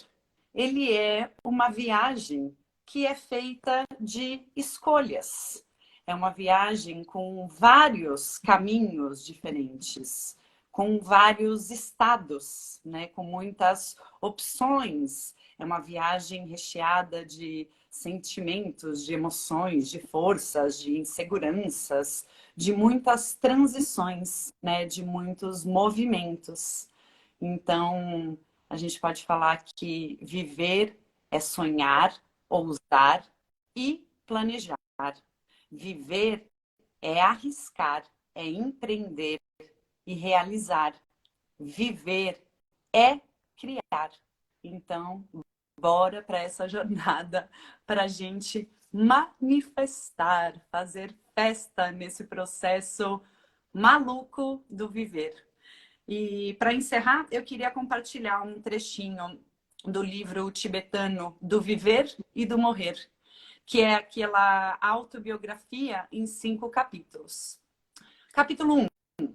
ele é uma viagem que é feita de escolhas. É uma viagem com vários caminhos diferentes, com vários estados, né? Com muitas opções. É uma viagem recheada de sentimentos, de emoções, de forças, de inseguranças, de muitas transições, né? De muitos movimentos. Então, a gente pode falar que viver é sonhar, ousar e planejar. Viver é arriscar, é empreender e realizar. Viver é criar. Então, bora para essa jornada para a gente manifestar, fazer festa nesse processo maluco do viver. E para encerrar, eu queria compartilhar um trechinho do livro tibetano Do Viver e do Morrer, que é aquela autobiografia em 5 capítulos. Capítulo 1.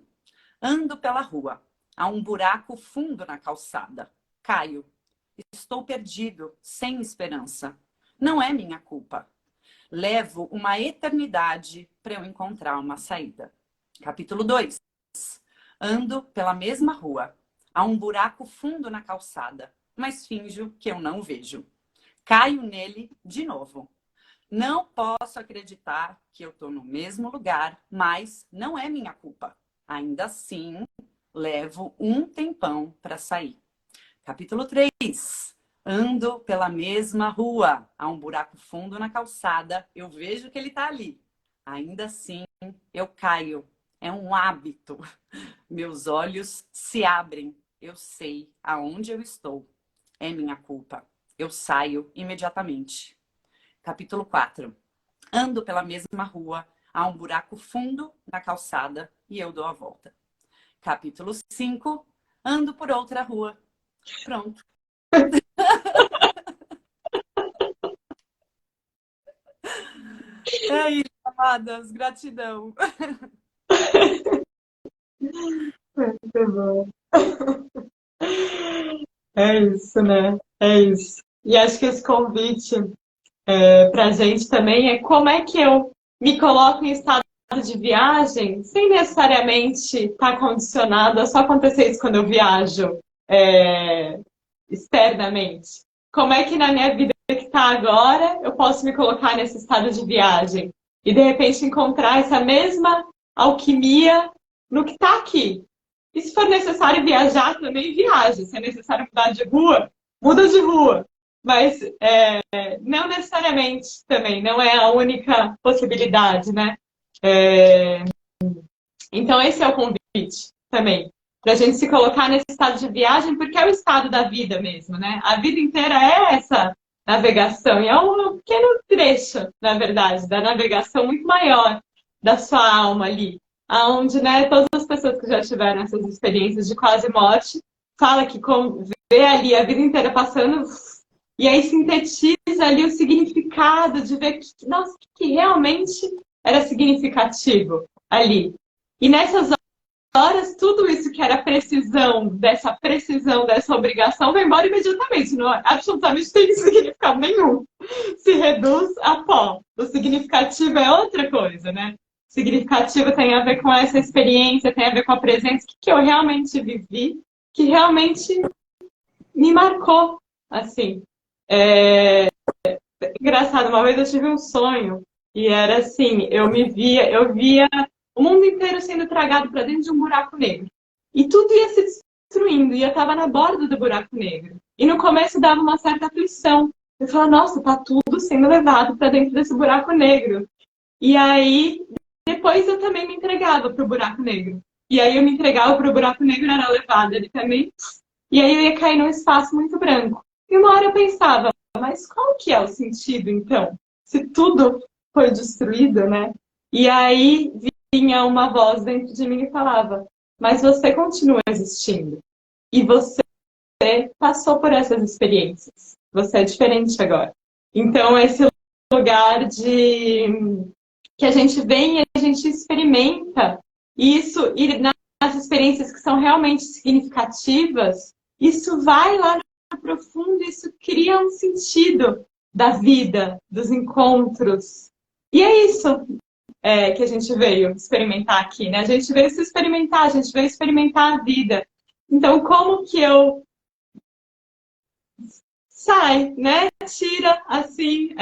Ando pela rua. Há um buraco fundo na calçada. Caio. Estou perdido, sem esperança. Não é minha culpa. Levo uma eternidade para eu encontrar uma saída. Capítulo 2. Ando pela mesma rua. Há um buraco fundo na calçada, mas finjo que eu não vejo. Caio nele de novo. Não posso acreditar que eu estou no mesmo lugar, mas não é minha culpa. Ainda assim, levo um tempão para sair. Capítulo 3. Ando pela mesma rua. Há um buraco fundo na calçada. Eu vejo que ele está ali. Ainda assim, eu caio. É um hábito. Meus olhos se abrem. Eu sei aonde eu estou. É minha culpa. Eu saio imediatamente. Capítulo 4. Ando pela mesma rua. Há um buraco fundo na calçada e eu dou a volta. Capítulo 5. Ando por outra rua. Pronto. É isso, amadas. Gratidão. Muito bom. É isso, né? É isso. E acho que esse convite para a gente também é como é que eu me coloco em estado de viagem sem necessariamente estar condicionado a só acontecer isso quando eu viajo externamente. Como é que na minha vida que está agora eu posso me colocar nesse estado de viagem e de repente encontrar essa mesma alquimia no que está aqui. E se for necessário viajar, também viaja. Se é necessário mudar de rua, muda de rua. Mas não necessariamente também, não é a única possibilidade, né? Então esse é o convite também, para a gente se colocar nesse estado de viagem, porque é o estado da vida mesmo, né? A vida inteira é essa navegação, e é um pequeno trecho, na verdade, da navegação muito maior da sua alma ali, aonde, né, todas as pessoas que já tiveram essas experiências de quase morte, fala que vê ali a vida inteira passando, e aí sintetiza ali o significado de ver que, nossa, que realmente era significativo ali. E nessas horas, tudo isso que era precisão, dessa obrigação, vai embora imediatamente. Não, absolutamente tem significado nenhum. Se reduz a pó. O significativo é outra coisa, né? O significativo tem a ver com essa experiência, tem a ver com a presença que eu realmente vivi, que realmente me marcou, assim. Engraçado, uma vez eu tive um sonho, e era assim, eu via o mundo inteiro sendo tragado para dentro de um buraco negro. E tudo ia se destruindo, e eu estava na borda do buraco negro. E no começo dava uma certa aflição. Eu falava, nossa, tá tudo sendo levado para dentro desse buraco negro. E aí, depois eu também me entregava para o buraco negro. E aí eu me entregava para o buraco negro, era levado ali também. E aí eu ia cair num espaço muito branco. E uma hora eu pensava, mas qual que é o sentido, então? Se tudo foi destruído, né? E aí vinha uma voz dentro de mim e falava, mas você continua existindo. E você passou por essas experiências. Você é diferente agora. Então, esse lugar de que a gente vem e a gente experimenta isso, e nas experiências que são realmente significativas, isso vai lá no profundo, isso cria um sentido da vida, dos encontros. E é isso que a gente veio experimentar aqui, né? A gente veio se experimentar, a gente veio experimentar a vida. Então, como que eu sai, né? Tira, assim,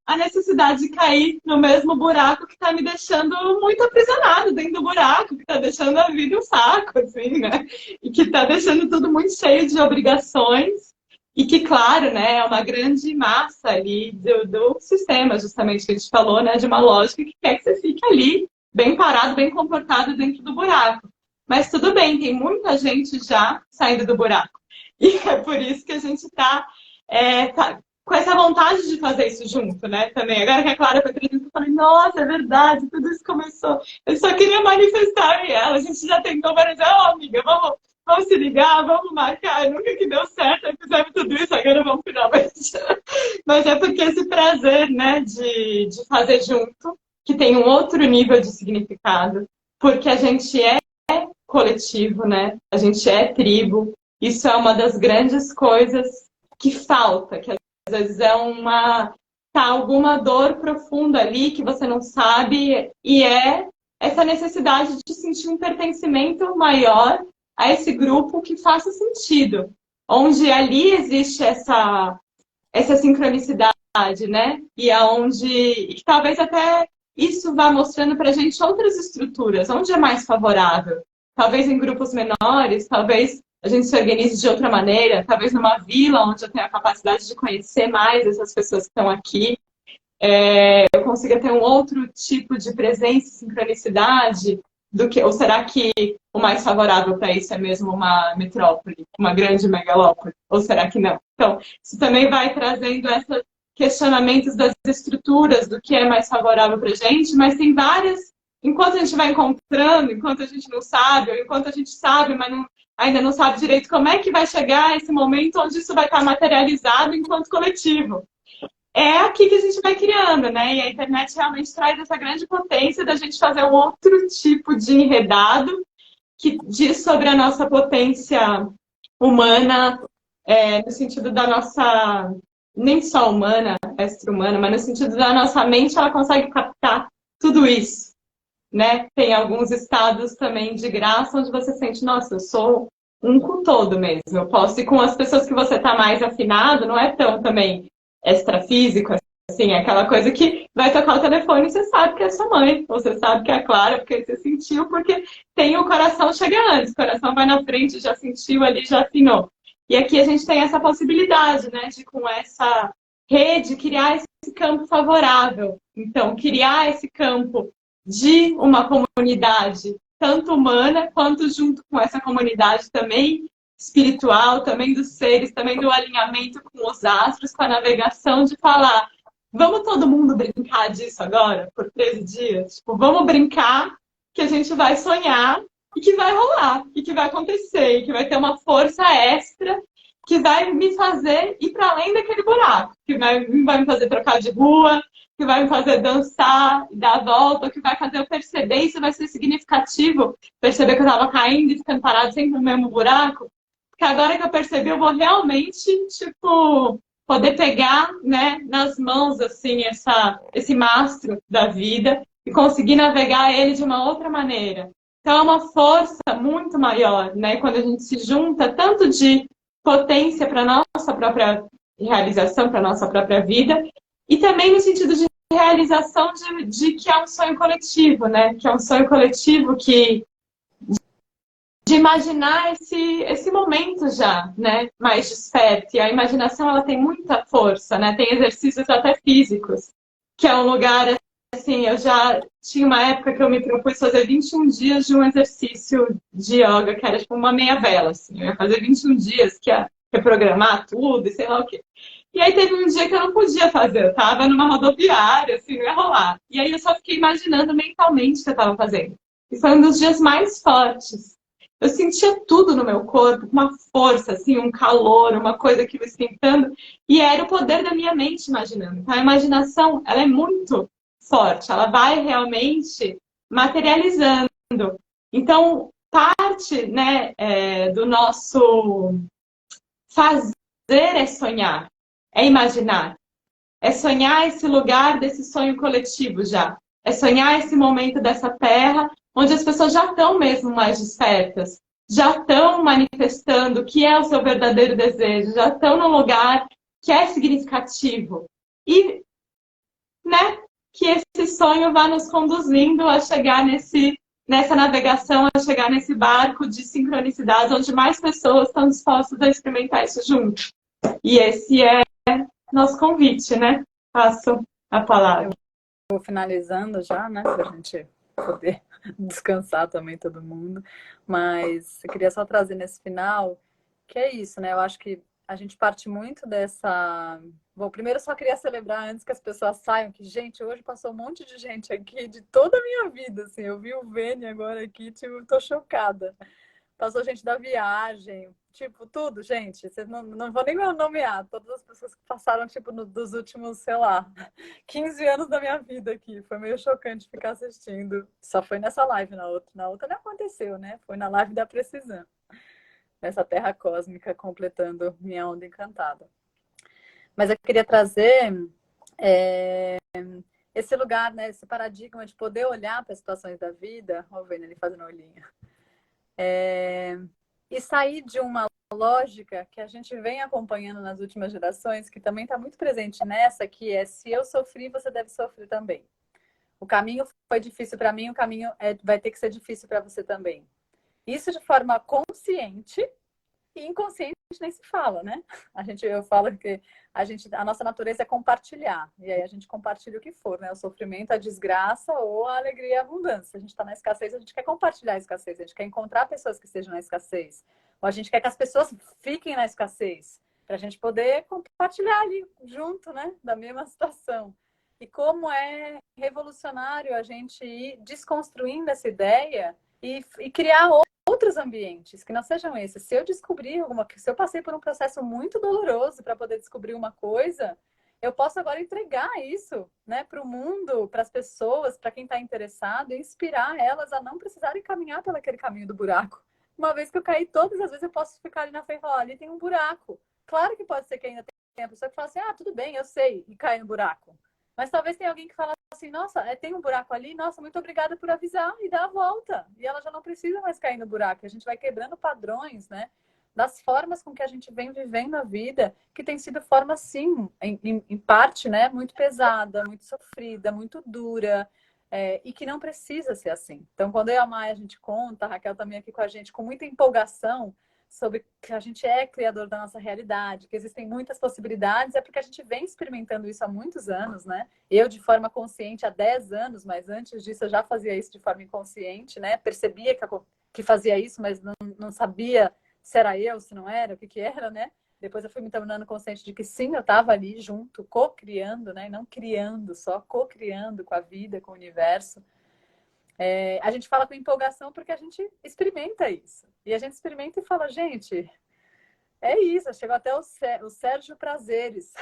a necessidade de cair no mesmo buraco que está me deixando muito aprisionado dentro do buraco, que está deixando a vida um saco, assim, né? E que está deixando tudo muito cheio de obrigações. E que, claro, né, é uma grande massa ali do sistema, justamente, que a gente falou, né? De uma lógica que quer que você fique ali, bem parado, bem comportado dentro do buraco. Mas tudo bem, tem muita gente já saindo do buraco. E é por isso que a gente está com essa vontade de fazer isso junto, né? Também. Agora que a Clara foi entrevista, eu falei, nossa, é verdade, tudo isso começou. Eu só queria manifestar em ela. A gente já tentou várias vezes, amiga, vamos se ligar, vamos marcar. Nunca que deu certo, aí fizemos tudo isso, agora vamos finalmente. Mas é porque esse prazer, né, de fazer junto, que tem um outro nível de significado, porque a gente é coletivo, né? A gente é tribo. Isso é uma das grandes coisas que falta, que às vezes tá alguma dor profunda ali que você não sabe, e é essa necessidade de sentir um pertencimento maior a esse grupo que faça sentido, onde ali existe essa sincronicidade, né? E que talvez até isso vá mostrando pra gente outras estruturas, onde é mais favorável. Talvez em grupos menores, talvez a gente se organize de outra maneira, talvez numa vila onde eu tenha a capacidade de conhecer mais essas pessoas que estão aqui, eu consiga ter um outro tipo de presença e sincronicidade ou será que o mais favorável para isso é mesmo uma metrópole, uma grande megalópole? Ou será que não? Então, isso também vai trazendo esses questionamentos das estruturas, do que é mais favorável para a gente, mas tem várias, enquanto a gente vai encontrando, enquanto a gente não sabe, ou enquanto a gente sabe, mas ainda não sabe direito como é que vai chegar esse momento onde isso vai estar materializado enquanto coletivo. É aqui que a gente vai criando, né? E a internet realmente traz essa grande potência da gente fazer um outro tipo de enredado que diz sobre a nossa potência humana, no sentido da nossa, nem só humana, extra-humana, mas no sentido da nossa mente, ela consegue captar tudo isso, né? Tem alguns estados também de graça onde você sente, nossa, eu sou um com todo mesmo. Eu posso ir com as pessoas que você está mais afinado, não é tão também extrafísico, assim, é aquela coisa que vai tocar o telefone e você sabe que é sua mãe, ou você sabe que é a Clara, porque você sentiu, porque tem o coração chega antes, o coração vai na frente, já sentiu ali, já afinou. E aqui a gente tem essa possibilidade, né, de com essa rede criar esse campo favorável. Então, criar esse campo de uma comunidade, tanto humana, quanto junto com essa comunidade também espiritual, também dos seres, também do alinhamento com os astros, com a navegação, de falar, vamos todo mundo brincar disso agora, por 13 dias? Tipo, vamos brincar que a gente vai sonhar e que vai rolar, e que vai acontecer, e que vai ter uma força extra que vai me fazer ir para além daquele buraco, que vai me fazer trocar de rua, que vai me fazer dançar, dar a volta, que vai fazer eu perceber, isso vai ser significativo, perceber que eu estava caindo e ficando parado sempre no mesmo buraco. Porque agora que eu percebi, eu vou realmente, tipo, poder pegar, né, nas mãos, assim, esse mastro da vida e conseguir navegar ele de uma outra maneira. Então, é uma força muito maior, né, quando a gente se junta, tanto de potência para a nossa própria realização, para a nossa própria vida, e também no sentido de realização de que é um sonho coletivo, né, que é um sonho coletivo de imaginar esse momento já, né, mais desperto. E a imaginação, ela tem muita força, né? Tem exercícios até físicos, que é um lugar, assim, eu já tinha uma época que eu me propus fazer 21 dias de um exercício de yoga, que era tipo uma meia vela, assim. Eu ia fazer 21 dias, que ia reprogramar tudo e sei lá o quê. E aí teve um dia que eu não podia fazer, eu tava numa rodoviária, assim, não ia rolar. E aí eu só fiquei imaginando mentalmente o que eu tava fazendo. E foi um dos dias mais fortes. Eu sentia tudo no meu corpo, uma força, assim, um calor, uma coisa que me esquentando. E era o poder da minha mente imaginando. Então, a imaginação, ela é muito forte. Ela vai realmente materializando. Então, parte, né, do nosso fazer é sonhar, é imaginar. É sonhar esse lugar desse sonho coletivo já. É sonhar esse momento dessa terra onde as pessoas já estão mesmo mais despertas. já estão manifestando o que é o seu verdadeiro desejo, já estão num lugar que é significativo. E, né, que esse sonho vá nos conduzindo a chegar nessa navegação, a chegar nesse barco de sincronicidade, onde mais pessoas estão dispostas a experimentar isso junto. E esse é nosso convite, né? Passo a palavra. Vou finalizando já, né, para a gente poder descansar também todo mundo. Mas eu queria só trazer nesse final que é isso, né? Eu acho que a gente parte muito dessa. Bom, primeiro eu só queria celebrar antes que as pessoas saiam, que, gente, hoje passou um monte de gente aqui de toda a minha vida, assim. Eu vi o Vênia agora aqui, tipo, tô chocada. Passou gente da viagem, tipo, tudo, gente. Vocês não vou nem nomear. Todas as pessoas que passaram, tipo, dos últimos, sei lá, 15 anos da minha vida aqui. Foi meio chocante ficar assistindo. Só foi nessa live, na outra não aconteceu, né? Foi na live da Precisão. Nessa terra cósmica, completando minha onda encantada. Mas eu queria trazer esse lugar, né? Esse paradigma de poder olhar para as situações da vida. Ó, vendo ele fazendo olhinho. E sair de uma lógica que a gente vem acompanhando nas últimas gerações, que também está muito presente nessa, que é: se eu sofri, você deve sofrer também. O caminho foi difícil para mim, o caminho vai ter que ser difícil para você também. Isso de forma consciente e inconsciente nem se fala, né? Eu falo que a nossa natureza é compartilhar. E aí a gente compartilha o que for, né? O sofrimento, a desgraça ou a alegria e a abundância. A gente está na escassez, a gente quer compartilhar a escassez, a gente quer encontrar pessoas que estejam na escassez. Ou a gente quer que as pessoas fiquem na escassez, para a gente poder compartilhar ali junto, né? Da mesma situação. E como é revolucionário a gente ir desconstruindo essa ideia e criar outros ambientes que não sejam esses. Se eu descobrir se eu passei por um processo muito doloroso para poder descobrir uma coisa, eu posso agora entregar isso, né, para o mundo, para as pessoas, para quem está interessado, e inspirar elas a não precisarem caminhar pelo aquele caminho do buraco. Uma vez que eu caí, todas as vezes eu posso ficar ali na frente e falar: ali tem um buraco. Claro que pode ser que ainda tenha a pessoa que fala assim: ah, tudo bem, eu sei, e cai no buraco. Mas talvez tenha alguém que fala assim: nossa, tem um buraco ali, nossa, muito obrigada por avisar, e dá a volta. E ela já não precisa mais cair no buraco. A gente vai quebrando padrões, né? Das formas com que a gente vem vivendo a vida, que tem sido forma, sim, em parte, né? Muito pesada, muito sofrida, muito dura, e que não precisa ser assim. Então, quando eu e a Maia a gente conta, a Raquel também aqui com a gente, com muita empolgação, sobre que a gente é criador da nossa realidade, que existem muitas possibilidades, é porque a gente vem experimentando isso há muitos anos, né? Eu, de forma consciente, há 10 anos, mas antes disso eu já fazia isso de forma inconsciente, né? Percebia que fazia isso, mas não sabia se era eu, se não era, o que era, né? Depois eu fui me tornando consciente de que sim, eu estava ali junto, co-criando, né? Não criando, só co-criando com a vida, com o universo. A gente fala com empolgação porque a gente experimenta isso. E a gente experimenta e fala: gente, é isso. Chegou até o Sérgio Prazeres.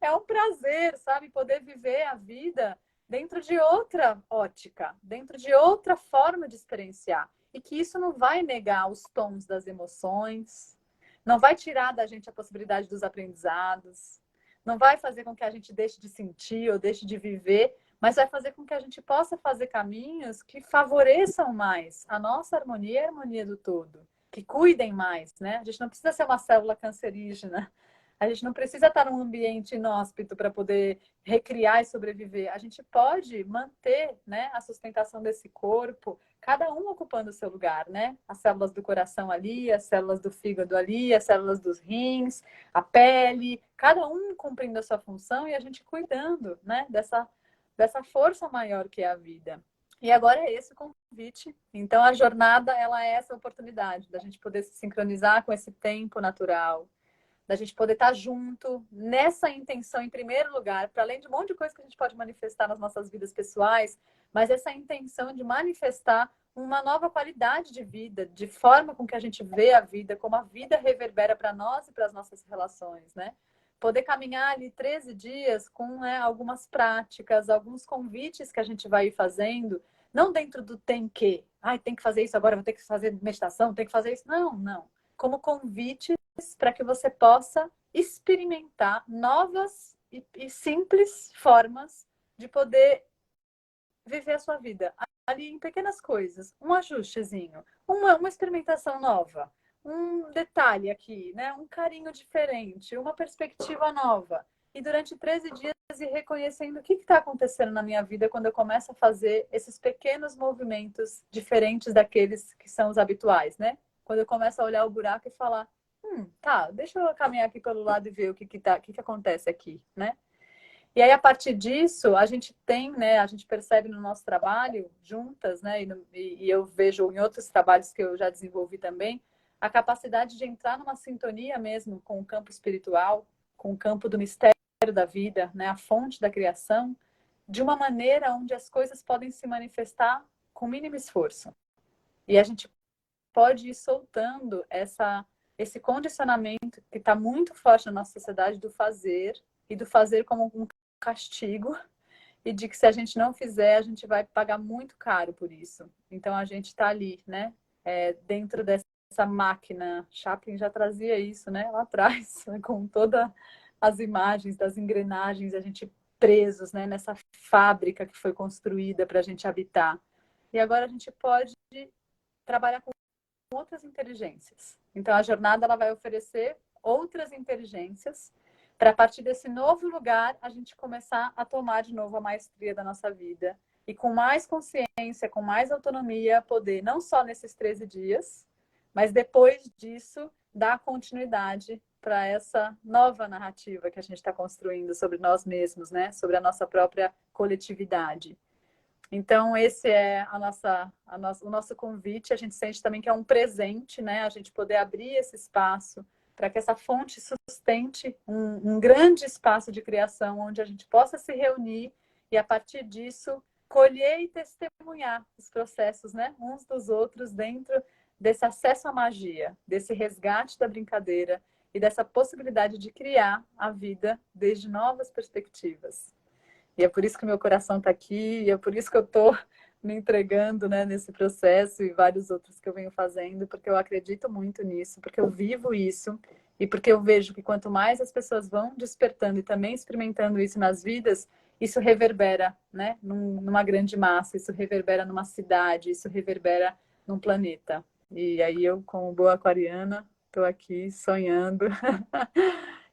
É um prazer, sabe? Poder viver a vida dentro de outra ótica, dentro de outra forma de experienciar. E que isso não vai negar os tons das emoções, não vai tirar da gente a possibilidade dos aprendizados, não vai fazer com que a gente deixe de sentir ou deixe de viver, mas vai fazer com que a gente possa fazer caminhos que favoreçam mais a nossa harmonia e a harmonia do todo, que cuidem mais, né? A gente não precisa ser uma célula cancerígena, a gente não precisa estar num ambiente inóspito para poder recriar e sobreviver. A gente pode manter, né, a sustentação desse corpo, cada um ocupando o seu lugar, né? As células do coração ali, as células do fígado ali, as células dos rins, a pele, cada um cumprindo a sua função e a gente cuidando, né, dessa força maior que é a vida. E agora é esse o convite. Então a jornada, ela é essa oportunidade da gente poder se sincronizar com esse tempo natural, da gente poder estar junto nessa intenção em primeiro lugar, para além de um monte de coisa que a gente pode manifestar nas nossas vidas pessoais, mas essa intenção de manifestar uma nova qualidade de vida, de forma com que a gente vê a vida, como a vida reverbera para nós e para as nossas relações, né? Poder caminhar ali 13 dias com, né, algumas práticas, alguns convites que a gente vai ir fazendo, não dentro do tem que, tem que fazer isso agora, vou ter que fazer meditação, tem que fazer isso. Não. Como convites para que você possa experimentar novas e simples formas de poder viver a sua vida ali em pequenas coisas, um ajustezinho, uma experimentação nova, um detalhe aqui, né? Um carinho diferente, uma perspectiva nova. E durante 13 dias ir reconhecendo o que está acontecendo na minha vida quando eu começo a fazer esses pequenos movimentos diferentes daqueles que são os habituais, né? Quando eu começo a olhar o buraco e falar, tá, deixa eu caminhar aqui pelo lado e ver o que acontece aqui, né? E aí, a partir disso, a gente tem, né, a gente percebe no nosso trabalho, juntas, né, e eu vejo em outros trabalhos que eu já desenvolvi também, a capacidade de entrar numa sintonia mesmo com o campo espiritual, com o campo do mistério da vida, né, a fonte da criação, de uma maneira onde as coisas podem se manifestar com mínimo esforço. E a gente pode ir soltando esse condicionamento que está muito forte na nossa sociedade do fazer, e do fazer como um castigo, e de que se a gente não fizer, a gente vai pagar muito caro por isso. Então a gente está ali, né? Dentro dessa máquina. Chaplin já trazia isso, né? Lá atrás, com todas as imagens das engrenagens, a gente presos, né? Nessa fábrica que foi construída para a gente habitar. E agora a gente pode trabalhar com outras inteligências. Então a jornada ela vai oferecer outras inteligências para, a partir desse novo lugar, a gente começar a tomar de novo a maestria da nossa vida. E com mais consciência, com mais autonomia, poder, não só nesses 13 dias, mas depois disso, dar continuidade para essa nova narrativa que a gente está construindo sobre nós mesmos, né? Sobre a nossa própria coletividade. Então, esse é o nosso convite. A gente sente também que é um presente, né? A gente poder abrir esse espaço para que essa fonte sustente um grande espaço de criação onde a gente possa se reunir e, a partir disso, colher e testemunhar os processos, né, uns dos outros dentro desse acesso à magia, desse resgate da brincadeira e dessa possibilidade de criar a vida desde novas perspectivas. E é por isso que meu coração está aqui, e é por isso que eu estou me entregando, né, nesse processo e vários outros que eu venho fazendo, porque eu acredito muito nisso, porque eu vivo isso e porque eu vejo que quanto mais as pessoas vão despertando e também experimentando isso nas vidas, isso reverbera, né, numa grande massa, isso reverbera numa cidade, isso reverbera num planeta. E aí eu, como boa aquariana, estou aqui sonhando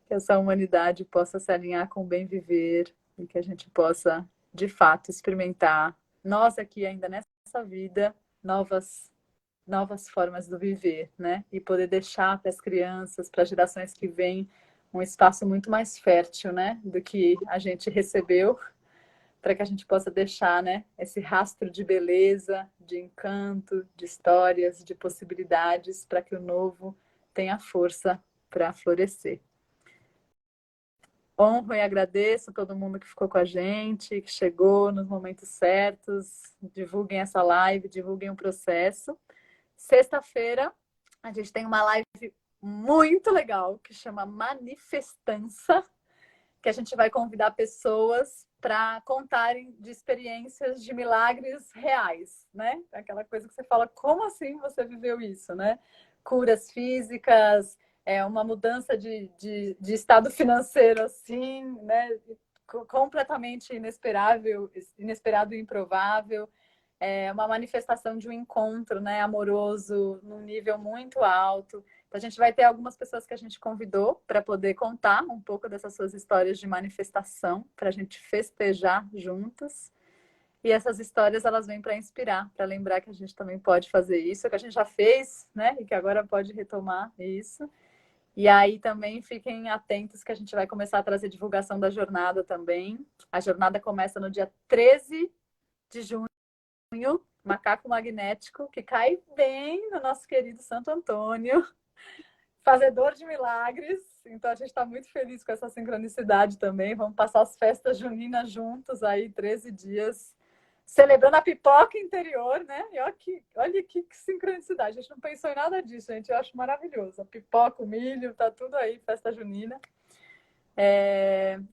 que essa humanidade possa se alinhar com o bem viver e que a gente possa, de fato, experimentar nós aqui ainda nessa vida, novas formas do viver, né? E poder deixar para as crianças, para as gerações que vêm, um espaço muito mais fértil, né? Do que a gente recebeu, para que a gente possa deixar, né? Esse rastro de beleza, de encanto, de histórias, de possibilidades, para que o novo tenha força para florescer. Honro e agradeço todo mundo que ficou com a gente, que chegou nos momentos certos. Divulguem essa live, divulguem o processo. Sexta-feira, a gente tem uma live muito legal que chama Manifestança, que a gente vai convidar pessoas para contarem de experiências de milagres reais, né? Aquela coisa que você fala, como assim você viveu isso, né? Curas físicas, uma mudança de estado financeiro, assim, né? Completamente inesperado e improvável. Uma manifestação de um encontro, né, amoroso, num nível muito alto. Então, a gente vai ter algumas pessoas que a gente convidou para poder contar um pouco dessas suas histórias de manifestação, para a gente festejar juntas. E essas histórias, elas vêm para inspirar, para lembrar que a gente também pode fazer isso, que a gente já fez, né, e que agora pode retomar isso. E aí também fiquem atentos que a gente vai começar a trazer divulgação da jornada também. A jornada começa no dia 13 de junho, Macaco Magnético, que cai bem no nosso querido Santo Antônio, fazedor de milagres. Então a gente está muito feliz com essa sincronicidade também. Vamos passar as festas juninas juntos aí, 13 dias, celebrando a pipoca interior, né? E olha que sincronicidade. A gente não pensou em nada disso, gente. Eu acho maravilhoso. A pipoca, o milho, tá tudo aí, festa junina.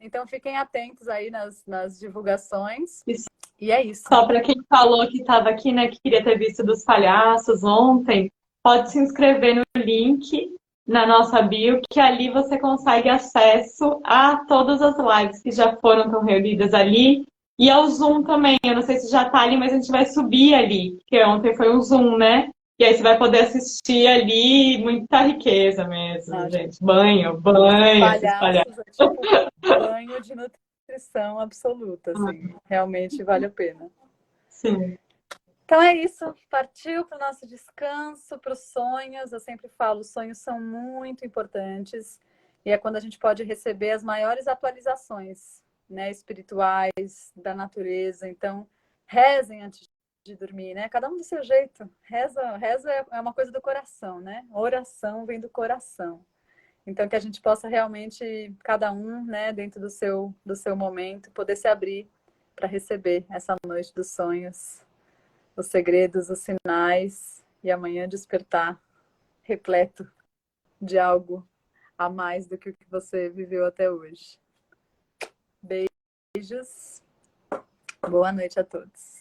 Então fiquem atentos aí nas divulgações. Isso. E é isso. Só para quem falou que estava aqui, né, que queria ter visto dos palhaços ontem, pode se inscrever no link na nossa bio, que ali você consegue acesso a todas as lives que já foram reunidas ali. E ao Zoom também, eu não sei se já tá ali, mas a gente vai subir ali, porque ontem foi um Zoom, né? E aí você vai poder assistir ali, muita riqueza mesmo, Não, gente. Banho, se espalhar. palhaços é tipo banho de nutrição absoluta, assim. Realmente vale a pena. Sim. Então é isso. Partiu para o nosso descanso, para os sonhos. Eu sempre falo, os sonhos são muito importantes. E é quando a gente pode receber as maiores atualizações, né, espirituais, da natureza. Então, rezem antes de dormir, né? Cada um do seu jeito. Reza é uma coisa do coração, né? Oração vem do coração. Então, que a gente possa realmente, cada um, né, dentro do seu momento, poder se abrir para receber essa noite dos sonhos, os segredos, os sinais, e amanhã despertar repleto de algo a mais do que o que você viveu até hoje. Beijos. Boa noite a todos.